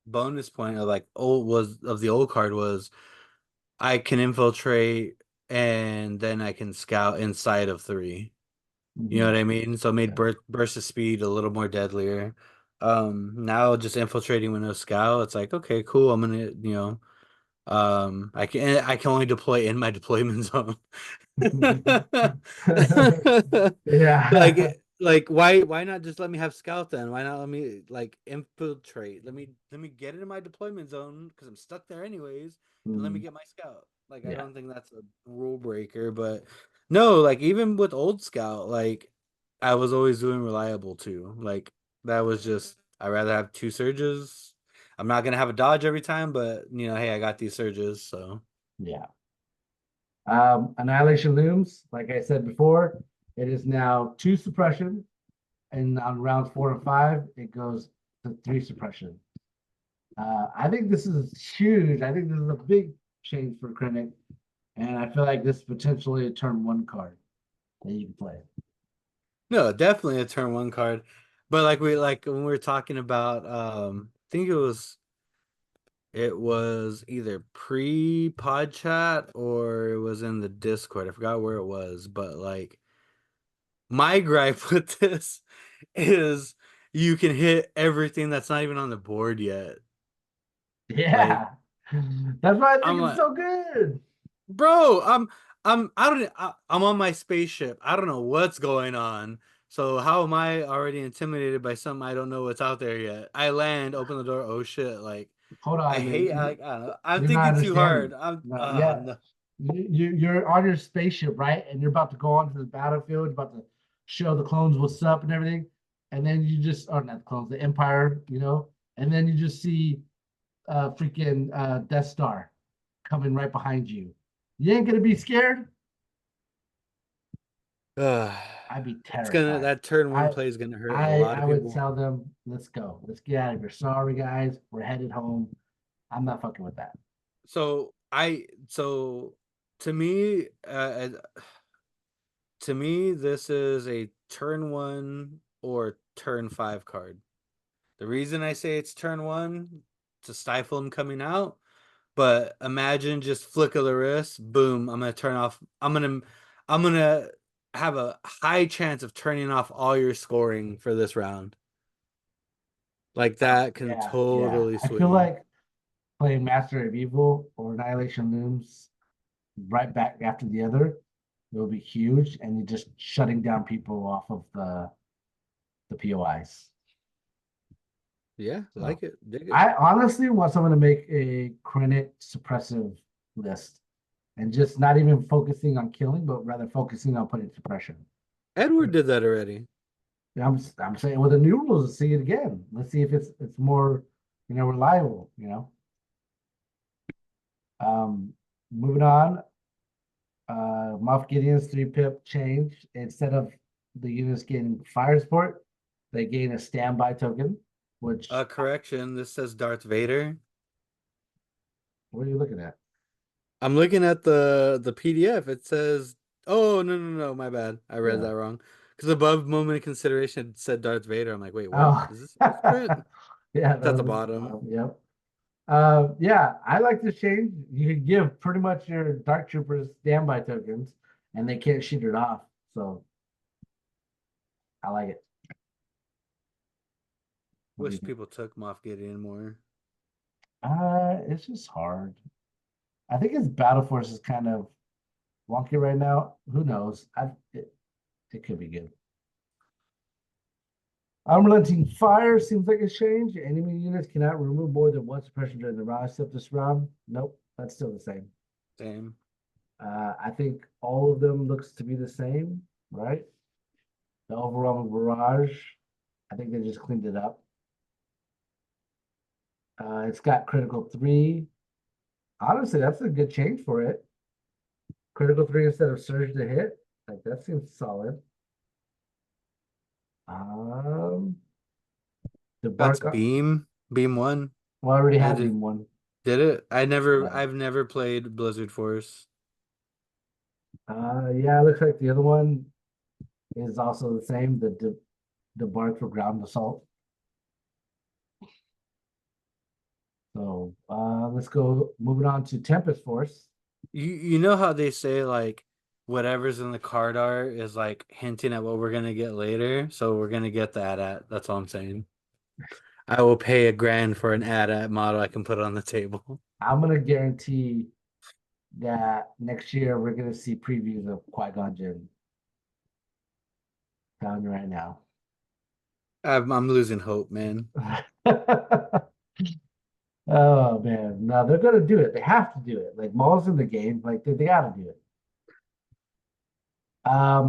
bonus point of like old was of the old card was I can infiltrate and then I can scout inside of three. You know Mhm. what I mean? So it made Yeah. burst of speed a little more deadlier. Now just infiltrating with no scout, it's like, okay, cool. I'm gonna, I can only deploy in my deployment zone. Yeah. Like why not just let me have scout then? Why not let me like infiltrate? Let me get into my deployment zone because I'm stuck there anyways, and let me Mm, get my scout. Like I yeah. don't think that's a rule breaker, but no, like even with old scout, like I was always doing reliable too. Like that was just I'd rather have two surges. I'm not gonna have a dodge every time, but hey, I got these surges, so. Yeah. Annihilation looms, like I said before, it is now 2 suppression, and on rounds 4 and 5, it goes to 3 suppression. I think this is huge. I think this is a big change for Krennic, and I feel like this is potentially a turn 1 card that you can play. No, definitely a turn one card. But like when we were talking about I think it was either pre-pod chat or it was in the Discord. I forgot where it was, but like my gripe with this is you can hit everything that's not even on the board yet. Like Yeah, that's why I think I'm it's like, so good. bro, I'm I don't I'm on my spaceship. I don't know what's going on. So how am I already intimidated by something I don't know what's out there yet? I land, open the door, oh shit! Like Hold I on, man. hate. I don't know. I'm You're not thinking too hard. understanding. I'm. No, yeah. No. You're on your spaceship, right? And you're about to go onto the battlefield, about to show the clones what's up and everything. And then you just, or not the clones, the Empire, and then you just see freaking Death Star coming right behind you. You ain't gonna be scared? I'd be It's gonna terrified. that turn one I play is gonna hurt a I lot I of would people. tell them, let's go. Let's get out of here. Sorry guys, we're headed home. I'm not fucking with that. So to me, this is a turn one or turn five card. The reason I say it's turn one to stifle him coming out, but imagine just flick of the wrist, boom, I'm gonna turn off. I'm gonna have a high chance of turning off all your scoring for this round. Like that can Yeah, yeah. totally I feel swing. like playing Master of Evil or Annihilation Looms right back after the other, it will be huge, and you're just shutting down people off of the POIs. Yeah, So like it, dig it. I honestly want someone to make a Krennic suppressive list and just not even focusing on killing, but rather focusing on putting suppression. Edward did that already. Yeah, I'm saying with the new rules, let's see it again. Let's see if it's more, reliable. Um, moving on, Moff Gideon's 3-pip change. Instead of the units getting fire support, they gain a standby token, which Correction. This says Darth Vader. what are you looking at? I'm looking at the PDF. It says, "Oh no, my bad. I read Yeah. that wrong." Because above moment of consideration it said Darth Vader. I'm like, wait, what? Oh, Is this accurate? yeah, It's at the no, bottom. yep. Yeah, I like this change. You can give pretty much your Dark Troopers standby tokens, and they can't shoot it off. So I like it. What do you Wish think? people took Moff Gideon more. It's just hard. I think his battle force is kind of wonky right now. Who knows? It could be good. Unrelenting Fire seems like a change. Enemy units cannot remove more than one suppression during the round, except this round. Nope, that's still the same. Same. I think all of them looks to be the same, right? The overwhelming barrage. I think they just cleaned it up. It's got critical 3. Honestly, that's a good change for it. Critical 3 instead of surge to hit. Like that seems solid. The That's bark. Beam one. Well, I already I had did beam one. did it. Yeah. I've never played Blizzard Force. Yeah, it looks like the other one is also the same. The bark for ground assault. So let's go moving on to Tempest Force. You know how they say like whatever's in the card art is like hinting at what we're gonna get later, so we're gonna get that at. That's all I'm saying. I will pay $1,000 for an at model I can put on the table. I'm gonna guarantee that next year we're gonna see previews of Qui-Gon Jinn. Telling you right now. I'm losing hope, man. Oh man, no, they're gonna do it. They have to do it. Like Maul's in the game, like they gotta do it.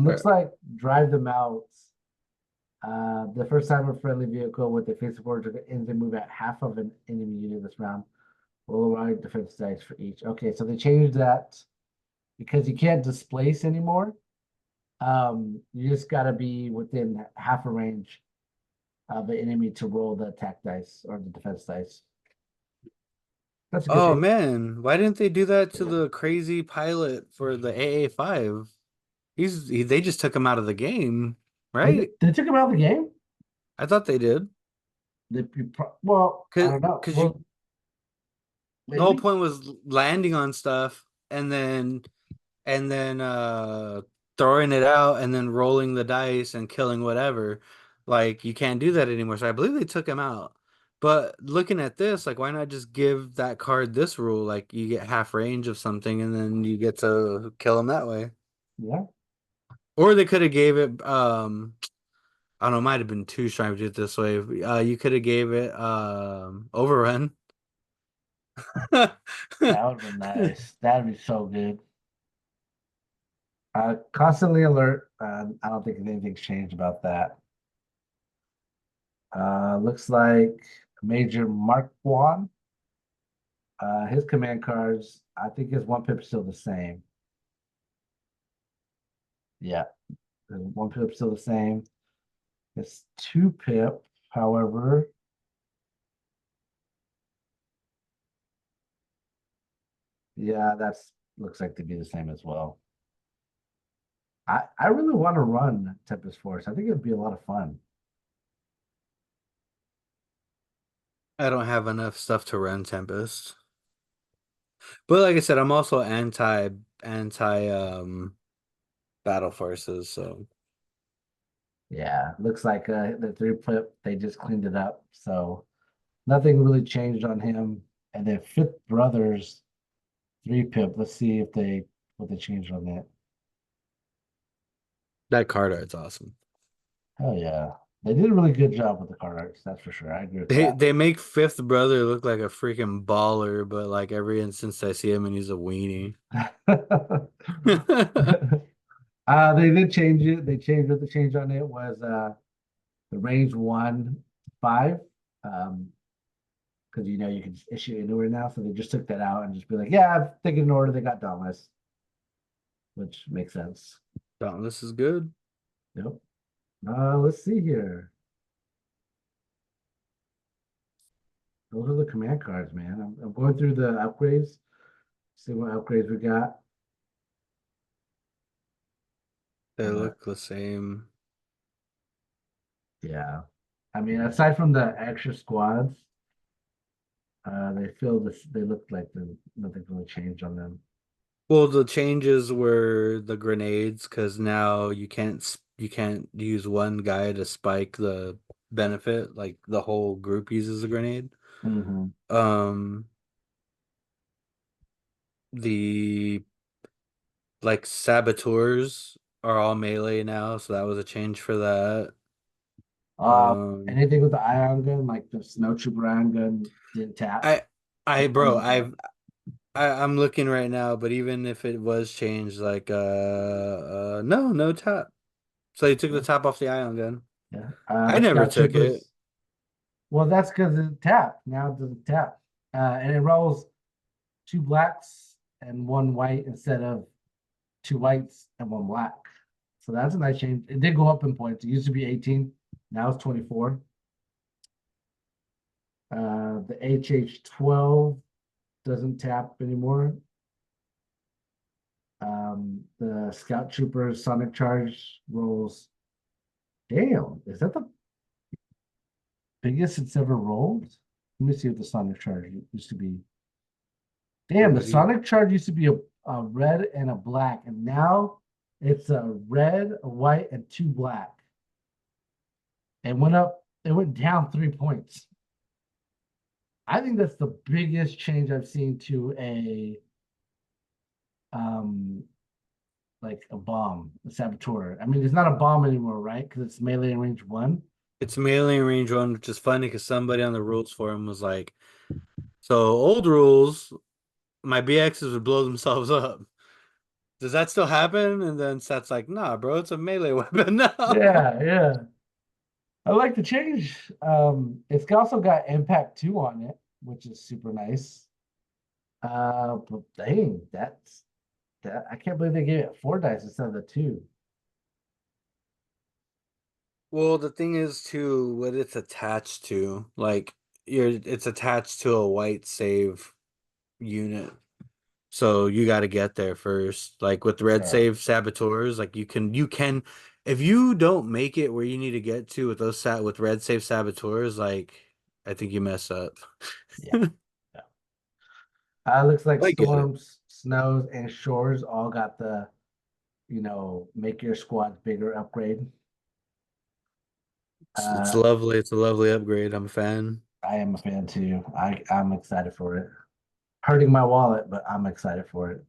Looks like drive them out. The first time a friendly vehicle with a face support ends and move at half of an enemy unit this round. Roll a defense dice for each. Okay, so they changed that because you can't displace anymore. You just gotta be within half a range of the enemy to roll the attack dice or the defense dice. That's a good Oh thing. man, why didn't they do that to the crazy pilot for the AA5? They just took him out of the game, right? They took him out of the game. I thought they did. Well, I Cause, don't know. cause you Well, the whole maybe. point was landing on stuff and then throwing it out and then rolling the dice and killing whatever. Like you can't do that anymore. So I believe they took him out. But looking at this, like why not just give that card this rule? Like you get half range of something and then you get to kill him that way. Yeah. Or they could have gave it I don't know, it might have been too strong to do it this way. You could have gave it overrun. That would have been nice. That'd be so good. Constantly alert. I don't think anything's changed about that. Looks like Major Mark Juan. His command cards, I think his one pip still the same. Yeah, his one pip still the same. It's two pip, however. Yeah, that's looks like to be the same as well. I really want to run Tempest Force. I think it'd be a lot of fun. I don't have enough stuff to run Tempest. But like I said, I'm also anti battle forces, so Yeah, looks like the three pip they just cleaned it up, so nothing really changed on him. And then Fifth Brothers three pip. Let's see if they what they changed on that. that card art's awesome. Hell yeah, they did a really good job with the card arts. That's for sure. I agree with They make Fifth Brother look like a freaking baller, but like every instance I see him and he's a weenie. that. They did change it. They changed what the change on it was the range 1-5. Because you know you can just issue anywhere now. So they just took that out and just be like, yeah, I'm thinking in order they got Dauntless, which makes sense. Dauntless is good. Yep. Let's see here. Those are the command cards, man. I'm going through the upgrades. See what upgrades we got. They Uh, look the same. yeah. I mean, aside from the extra squads, they feel this. They look like nothing really changed on them. Well, the changes were the grenades because now you can't use one guy to spike the benefit. Like the whole group uses a grenade. Hmm. Um, the like saboteurs are all melee now, so that was a change for that. Uh, Um, Anything with the ion gun, like the snow trooper ion gun, didn't tap. I bro, Normal tap. I'm looking right now, but even if it was changed, like no tap. So they took the Yeah. top off the ion gun. Yeah. I never Scout took it. troopers. Well, that's because it tap. Now it doesn't tap. And it rolls two blacks and one white instead of two whites and one black. So that's a nice change. It did go up in points. It used to be 18. Now it's 24. The HH-12 doesn't tap anymore. The Scout Trooper Sonic Charge rolls. Damn, is that the biggest it's ever rolled? Let me see what the Sonic Charge used to be. Damn, the What do you Sonic Charge used to be a red and a black, and now it's a red, a white, and two black. It went up, it went down 3 points. I think that's the biggest change I've seen to a um like a bomb, a saboteur. I mean, it's not a bomb anymore, right? Because it's melee and range one. It's melee and range one, which is funny because somebody on the rules forum was like, "So old rules, my BXs would blow themselves up. Does that still happen?" And then Seth's like, "Nah, bro, it's a melee weapon now." Yeah, yeah. I like the change. It's also got Impact 2 on it, which is super nice. But dang, that I can't believe they gave it 4 dice instead of the two. Well, the thing is too, what it's attached to, like it's attached to a white save unit. So you got to get there first. Like with red Yeah, save saboteurs, like you can if you don't make it where you need to get to with those sat with red save saboteurs, like I think you mess up. yeah, yeah. Looks like I get it. storms, snows, and shores all got the, make your squad bigger upgrade. It's Uh, lovely. It's a lovely upgrade. I'm a fan. I am a fan too. I'm excited for it. Hurting my wallet, but I'm excited for it.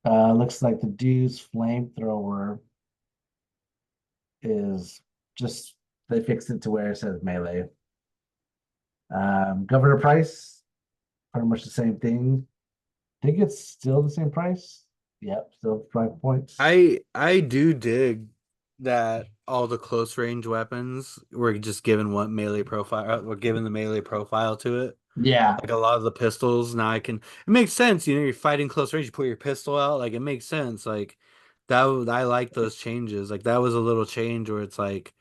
Looks like the Deuce flamethrower is just they fixed it to where it says melee. Governor Price, pretty much the same thing. I think it's still the same price. Yep, still 5 points. I do dig that all the close range weapons were just given what melee profile, were given the melee profile to it. Yeah, Like a lot of the pistols now I can, it makes sense, you know, you're fighting close range, you put your pistol out, like it makes sense. Like I like those changes. Like that was a little change where it's like,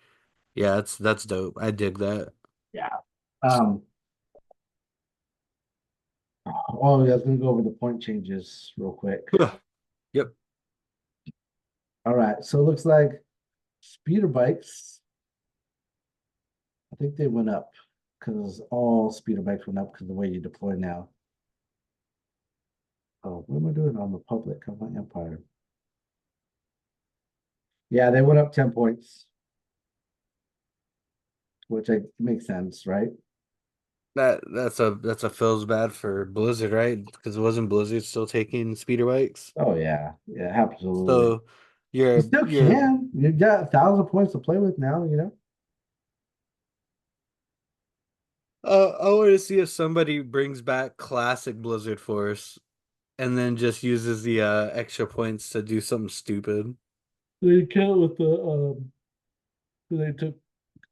yeah, that's dope. I dig that. yeah. Um, oh yeah, I was gonna go over the point changes real quick. Yep. All right, so it looks like speeder bikes, I think they went up because all speeder bikes went up because of the way you deploy now. Oh, what am I doing on the public? On my Empire. Yeah, they went up 10 points, which makes sense, right? That's a feels bad for Blizzard, right? Because it wasn't Blizzard still taking speeder bikes. Oh yeah, yeah, absolutely. So You you're still you're can. You got 1,000 points to play with now, you know? I want to see if somebody brings back classic Blizzard Force and then just uses the extra points to do something stupid. They can't with they took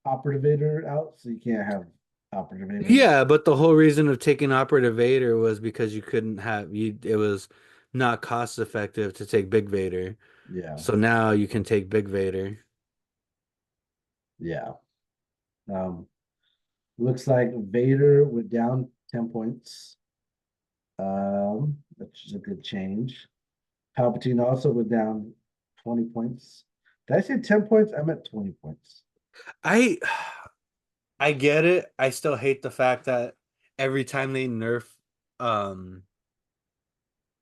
Operative out, so you can't have Operative. Yeah, but the whole reason of taking Operative Vader was because you couldn't have you it was not cost effective to take Big Vader. Yeah, So now you can take Big Vader. yeah. Um, looks like Vader went down 10 points. Which is a good change. Palpatine also went down 20 points. Did I say 10 points? I meant 20 points. I I get it. I still hate the fact that every time they nerf um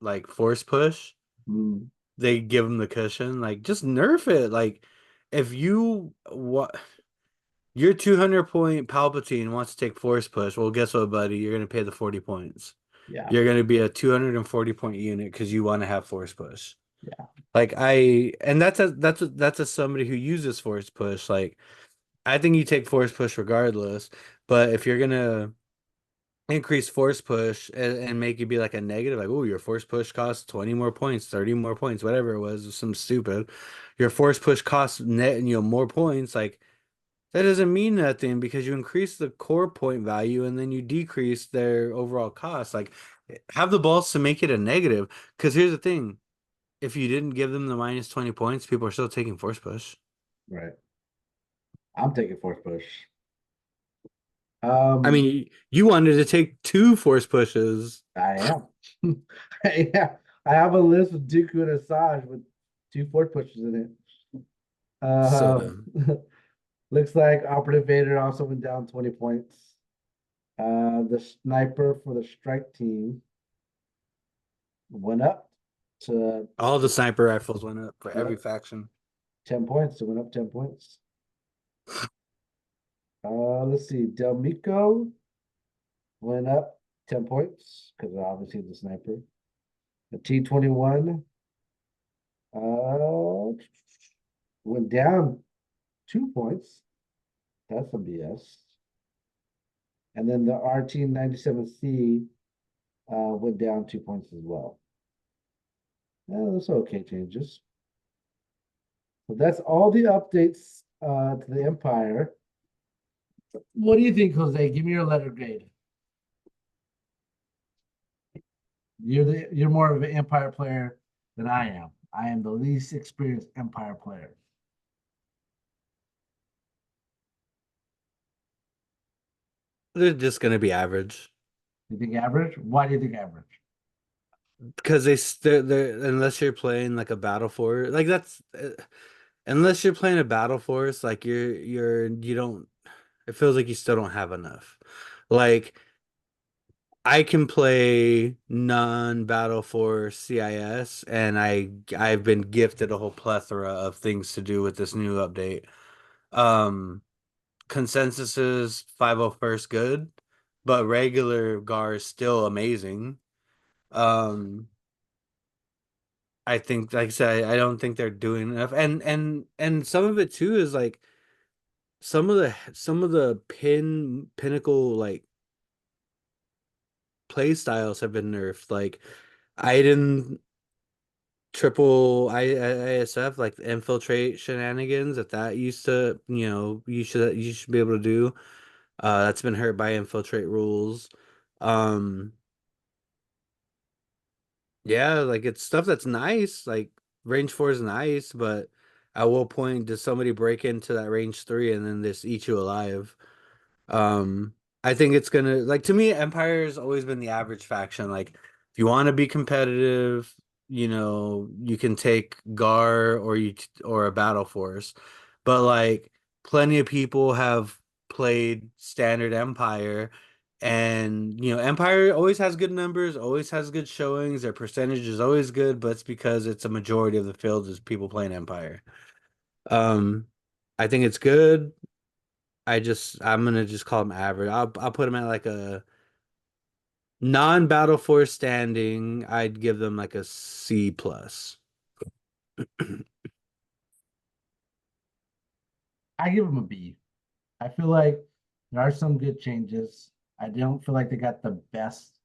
like force push, Mm, they give them the cushion. Like just nerf it. Like if you what your 200 point Palpatine wants to take force push, well guess what, buddy? You're gonna pay the 40 points. yeah, You're gonna be a 240 point unit because you want to have force push. yeah, Like and that's a somebody who uses force push. Like I think you take force push regardless, but if you're gonna increase force push and make you be like a negative, like, oh, your force push costs 20 more points, 30 more points, whatever it was some stupid. Your force push costs net, more points. Like, that doesn't mean nothing because you increase the core point value and then you decrease their overall cost. Like, have the balls to make it a negative. Because here's the thing, if you didn't give them the minus 20 points, people are still taking force push. right. I'm taking force push. I Um, mean, you wanted to take two force pushes. I am. Yeah, I have a list with Dooku and Asajj with two force pushes in it. So Uh, dumb. looks like Operative Vader also went down 20 points. The sniper for the strike team went up to, All the sniper rifles went up for every yep, faction. 10 points. It went up 10 points. Let's see. Delmico went up 10 points because obviously the sniper. The T-21 went down 2 points. That's some BS. And then the RT-97C went down 2 points as well. Those okay changes. So that's all the updates to the Empire. What do you think, Jose? Give me your letter grade. You're more of an Empire player than I am. I am the least experienced Empire player. They're just gonna be average You think average? Why do you think average? because they're unless you're playing like a battle force, like that's unless you're playing a battle force, like you don't. It feels like you still don't have enough. Like I can play non-battle force CIS, and I've been gifted a whole plethora of things to do with this new update. Um, Consensus is 501st good, but regular GAR is still amazing. Um, I think, like I said, I don't think they're doing enough, and some of it too is like some of the pinnacle like play styles have been nerfed. Like Iden triple ISF, like the infiltrate shenanigans that used to, you should be able to do. That's been hurt by infiltrate rules. Um, yeah, like it's stuff that's nice. Like range 4 is nice, but at what point does somebody break into that range 3 and then just eat you alive? Um, I think it's gonna like to me, Empire's always been the average faction. Like, if you want to be competitive, you can take Gar or a Battle Force, but like plenty of people have played standard Empire, and Empire always has good numbers, always has good showings. Their percentage is always good, but it's because it's a majority of the field is people playing Empire. Um, I think it's good. I'm gonna just call him average. I'll put him at like a non-Battle Force standing. I'd give them like a C plus. I give them a B. I feel like there are some good changes. I don't feel like they got the best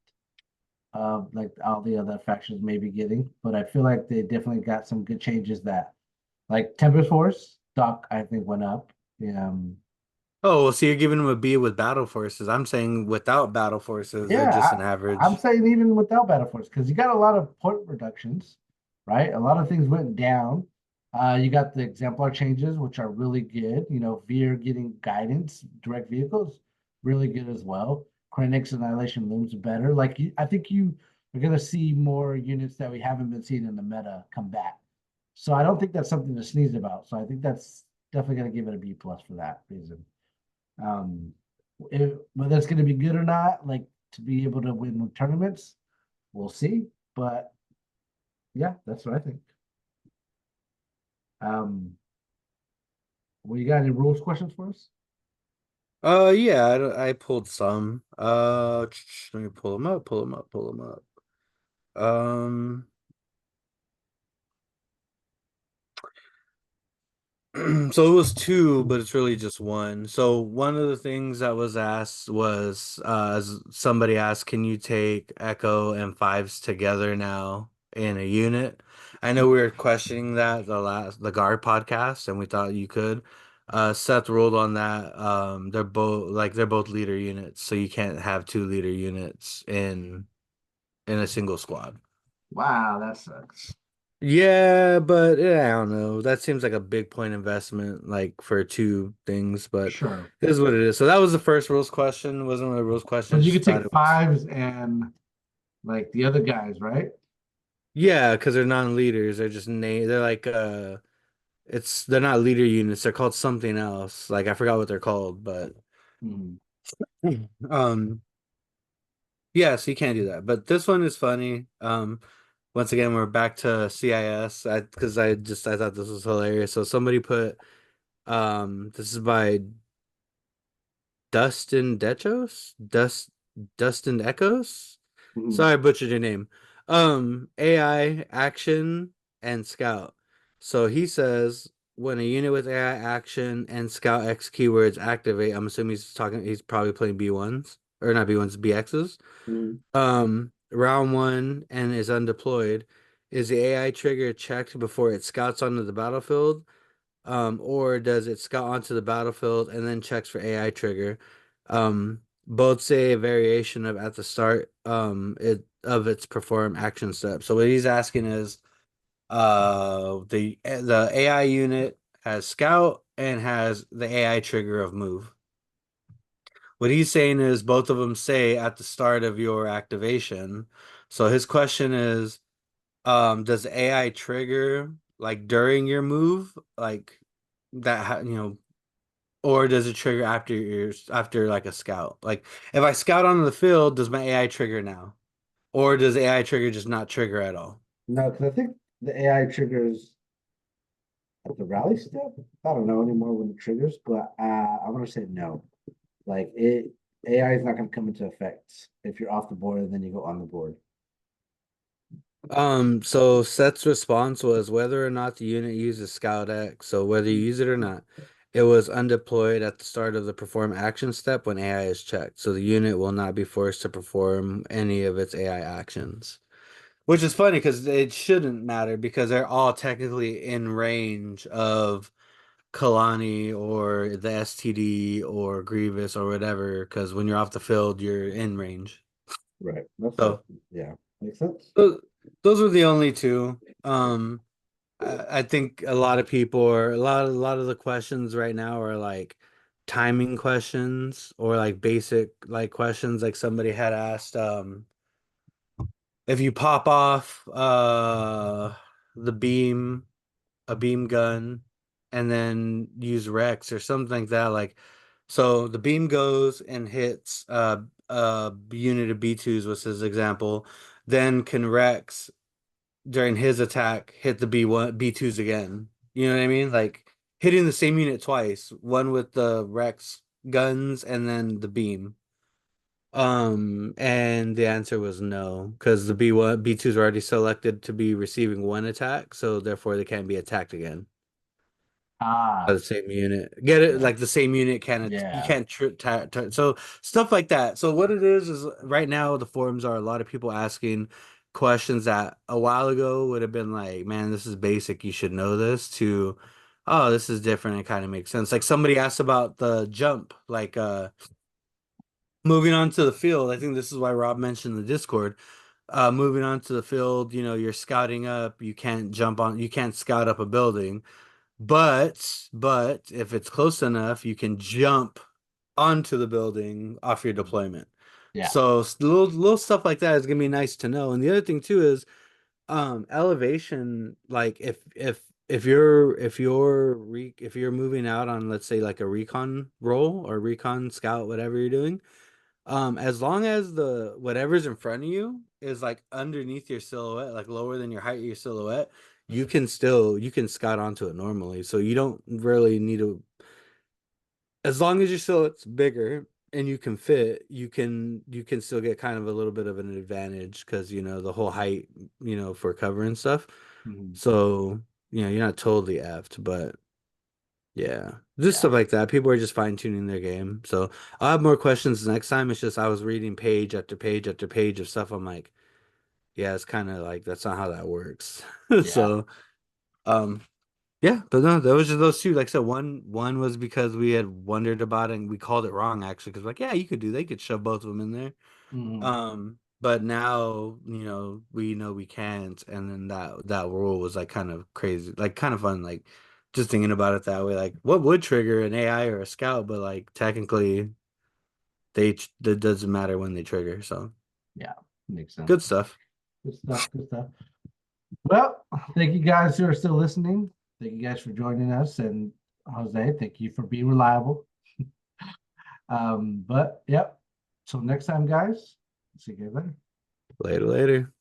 of like all the other factions may be getting, but I feel like they definitely got some good changes that like Tempest Force, Doc, I think went up. Um, Oh, well, so you're giving them a B with Battle Forces. I'm saying without Battle Forces, they're just yeah, an I'm average. saying even without Battle Force, because you got a lot of point reductions, right? A lot of things went down. You got the exemplar changes, which are really good. You know, Veer getting guidance, direct vehicles, really good as well. Krennic's Annihilation Looms better. Like, I think you are going to see more units that we haven't been seeing in the meta come back. So I don't think that's something to sneeze about. So I think that's definitely going to give it a B plus for that reason. Um, whether it's going to be good or not, like to be able to win tournaments, we'll see. But yeah, that's what I think. Um, well, you got any rules questions for us? Yeah, I pulled some. Let me pull them up, pull them up, pull them up. Um, So it was two, but it's really just one. So one of the things that was asked was, somebody asked, can you take Echo and Fives together now in a unit? I know we were questioning that the guard podcast, and we thought you could. Seth ruled on that. They're both leader units, so you can't have two leader units in a single squad. Wow, that sucks. Yeah, but I don't know. That seems like a big point investment, like for two things, but Sure. it is what it is. So that was the first rules question. It wasn't really a rules question. I Because you just could thought take it was. fives and like the other guys, right? Yeah, because they're non-leaders. They're just they're like they're not leader units. They're called something else. Like I forgot what they're called, but Mhm. um yeah, so you can't do that. But this one is funny. Once again, we're back to CIS. Because I thought this was hilarious. So somebody put this is by Dustin Dechos? Dustin Echoes? Mhm. Sorry, I butchered your name. AI, action, and scout. So he says when a unit with AI action and scout X keywords activate, I'm assuming he's probably playing B1s. Or not B1s, BXs. Mhm. Round one and is undeployed. Is the AI trigger checked before it scouts onto the battlefield? Or does it scout onto the battlefield and then checks for AI trigger? Both say a variation of at the start of its perform action step. So what he's asking is the AI unit has scout and has the AI trigger of move. What he's saying is both of them say at the start of your activation. So his question is, does the AI trigger like during your move? Like or does it trigger after like a scout? Like if I scout onto the field, does my AI trigger now? Or does AI trigger just not trigger at all? No, because I think the AI triggers at the rally step. I don't know anymore when it triggers, but I'm gonna say no. Like AI is not gonna come into effect if you're off the board and then you go on the board. So Seth's response was whether or not the unit uses Scout X, so whether you use it or not. It was undeployed at the start of the perform action step when AI is checked, so the unit will not be forced to perform any of its AI actions. Which is funny because it shouldn't matter because they're all technically in range of Kalani or the STD or Grievous or whatever, because when you're off the field, you're in range. Right. That's So yeah. Makes sense. those, those were the only two. I think a lot of people are a lot of the questions right now are like timing questions or like basic like questions like somebody had asked if you pop off the beam a beam gun and then use Rex or something like that. Like, so the beam goes and hits a unit of B2s was his example. Then can Rex during his attack hit the B1 B2s again? You know what I mean? Like hitting the same unit twice, one with the Rex guns and then the beam. And the answer was no, because the B1 B2s are already selected to be receiving one attack, so therefore they can't be attacked again. Ah, The same unit. Get it? yeah. Like the same unit can't you Yeah. can't so stuff like that. So what it is right now the forums are a lot of people asking questions that a while ago would have been like, man, this is basic, you should know this to oh, this is different, it kind of makes sense. Like somebody asked about the jump, like moving on to the field. I think this is why Rob mentioned the Discord. Moving on to the field, you know, you're scouting up, you can't scout up a building. But if it's close enough, you can jump onto the building off your deployment. Yeah. So little stuff like that is gonna be nice to know. And the other thing too is elevation, like if you're moving out on let's say like a recon role or recon scout, whatever you're doing, as long as the whatever's in front of you is like underneath your silhouette, like lower than your height of your silhouette, you can scout onto it normally. So you don't really need to, as long as your silhouette's bigger and you can fit, you can still get kind of a little bit of an advantage because you know the whole height, you know, for cover and stuff. Mhm. So, you know, you're not totally effed, but yeah, just Yeah. stuff like that. People are just fine tuning their game. So I'll have more questions next time. It's just I was reading page after page after page of stuff. I'm like, yeah, it's kind of like that's not how that works. Yeah. So, um, yeah, but no, there was just those two. Like I said, one was because we had wondered about it and we called it wrong actually because like, yeah, you could do, they could shove both of them in there. Mhm. But now, you know we can't, and then that rule was like kind of crazy, like kind of fun, like just thinking about it that way. Like, what would trigger an AI or a scout? But like technically, that doesn't matter when they trigger. So Yeah. Makes sense. good stuff. Good stuff. Good stuff. Well, thank you guys who are still listening. Thank you guys for joining us. And Jose, thank you for being reliable. But yep. Till next time, guys. See you guys later. Later, later.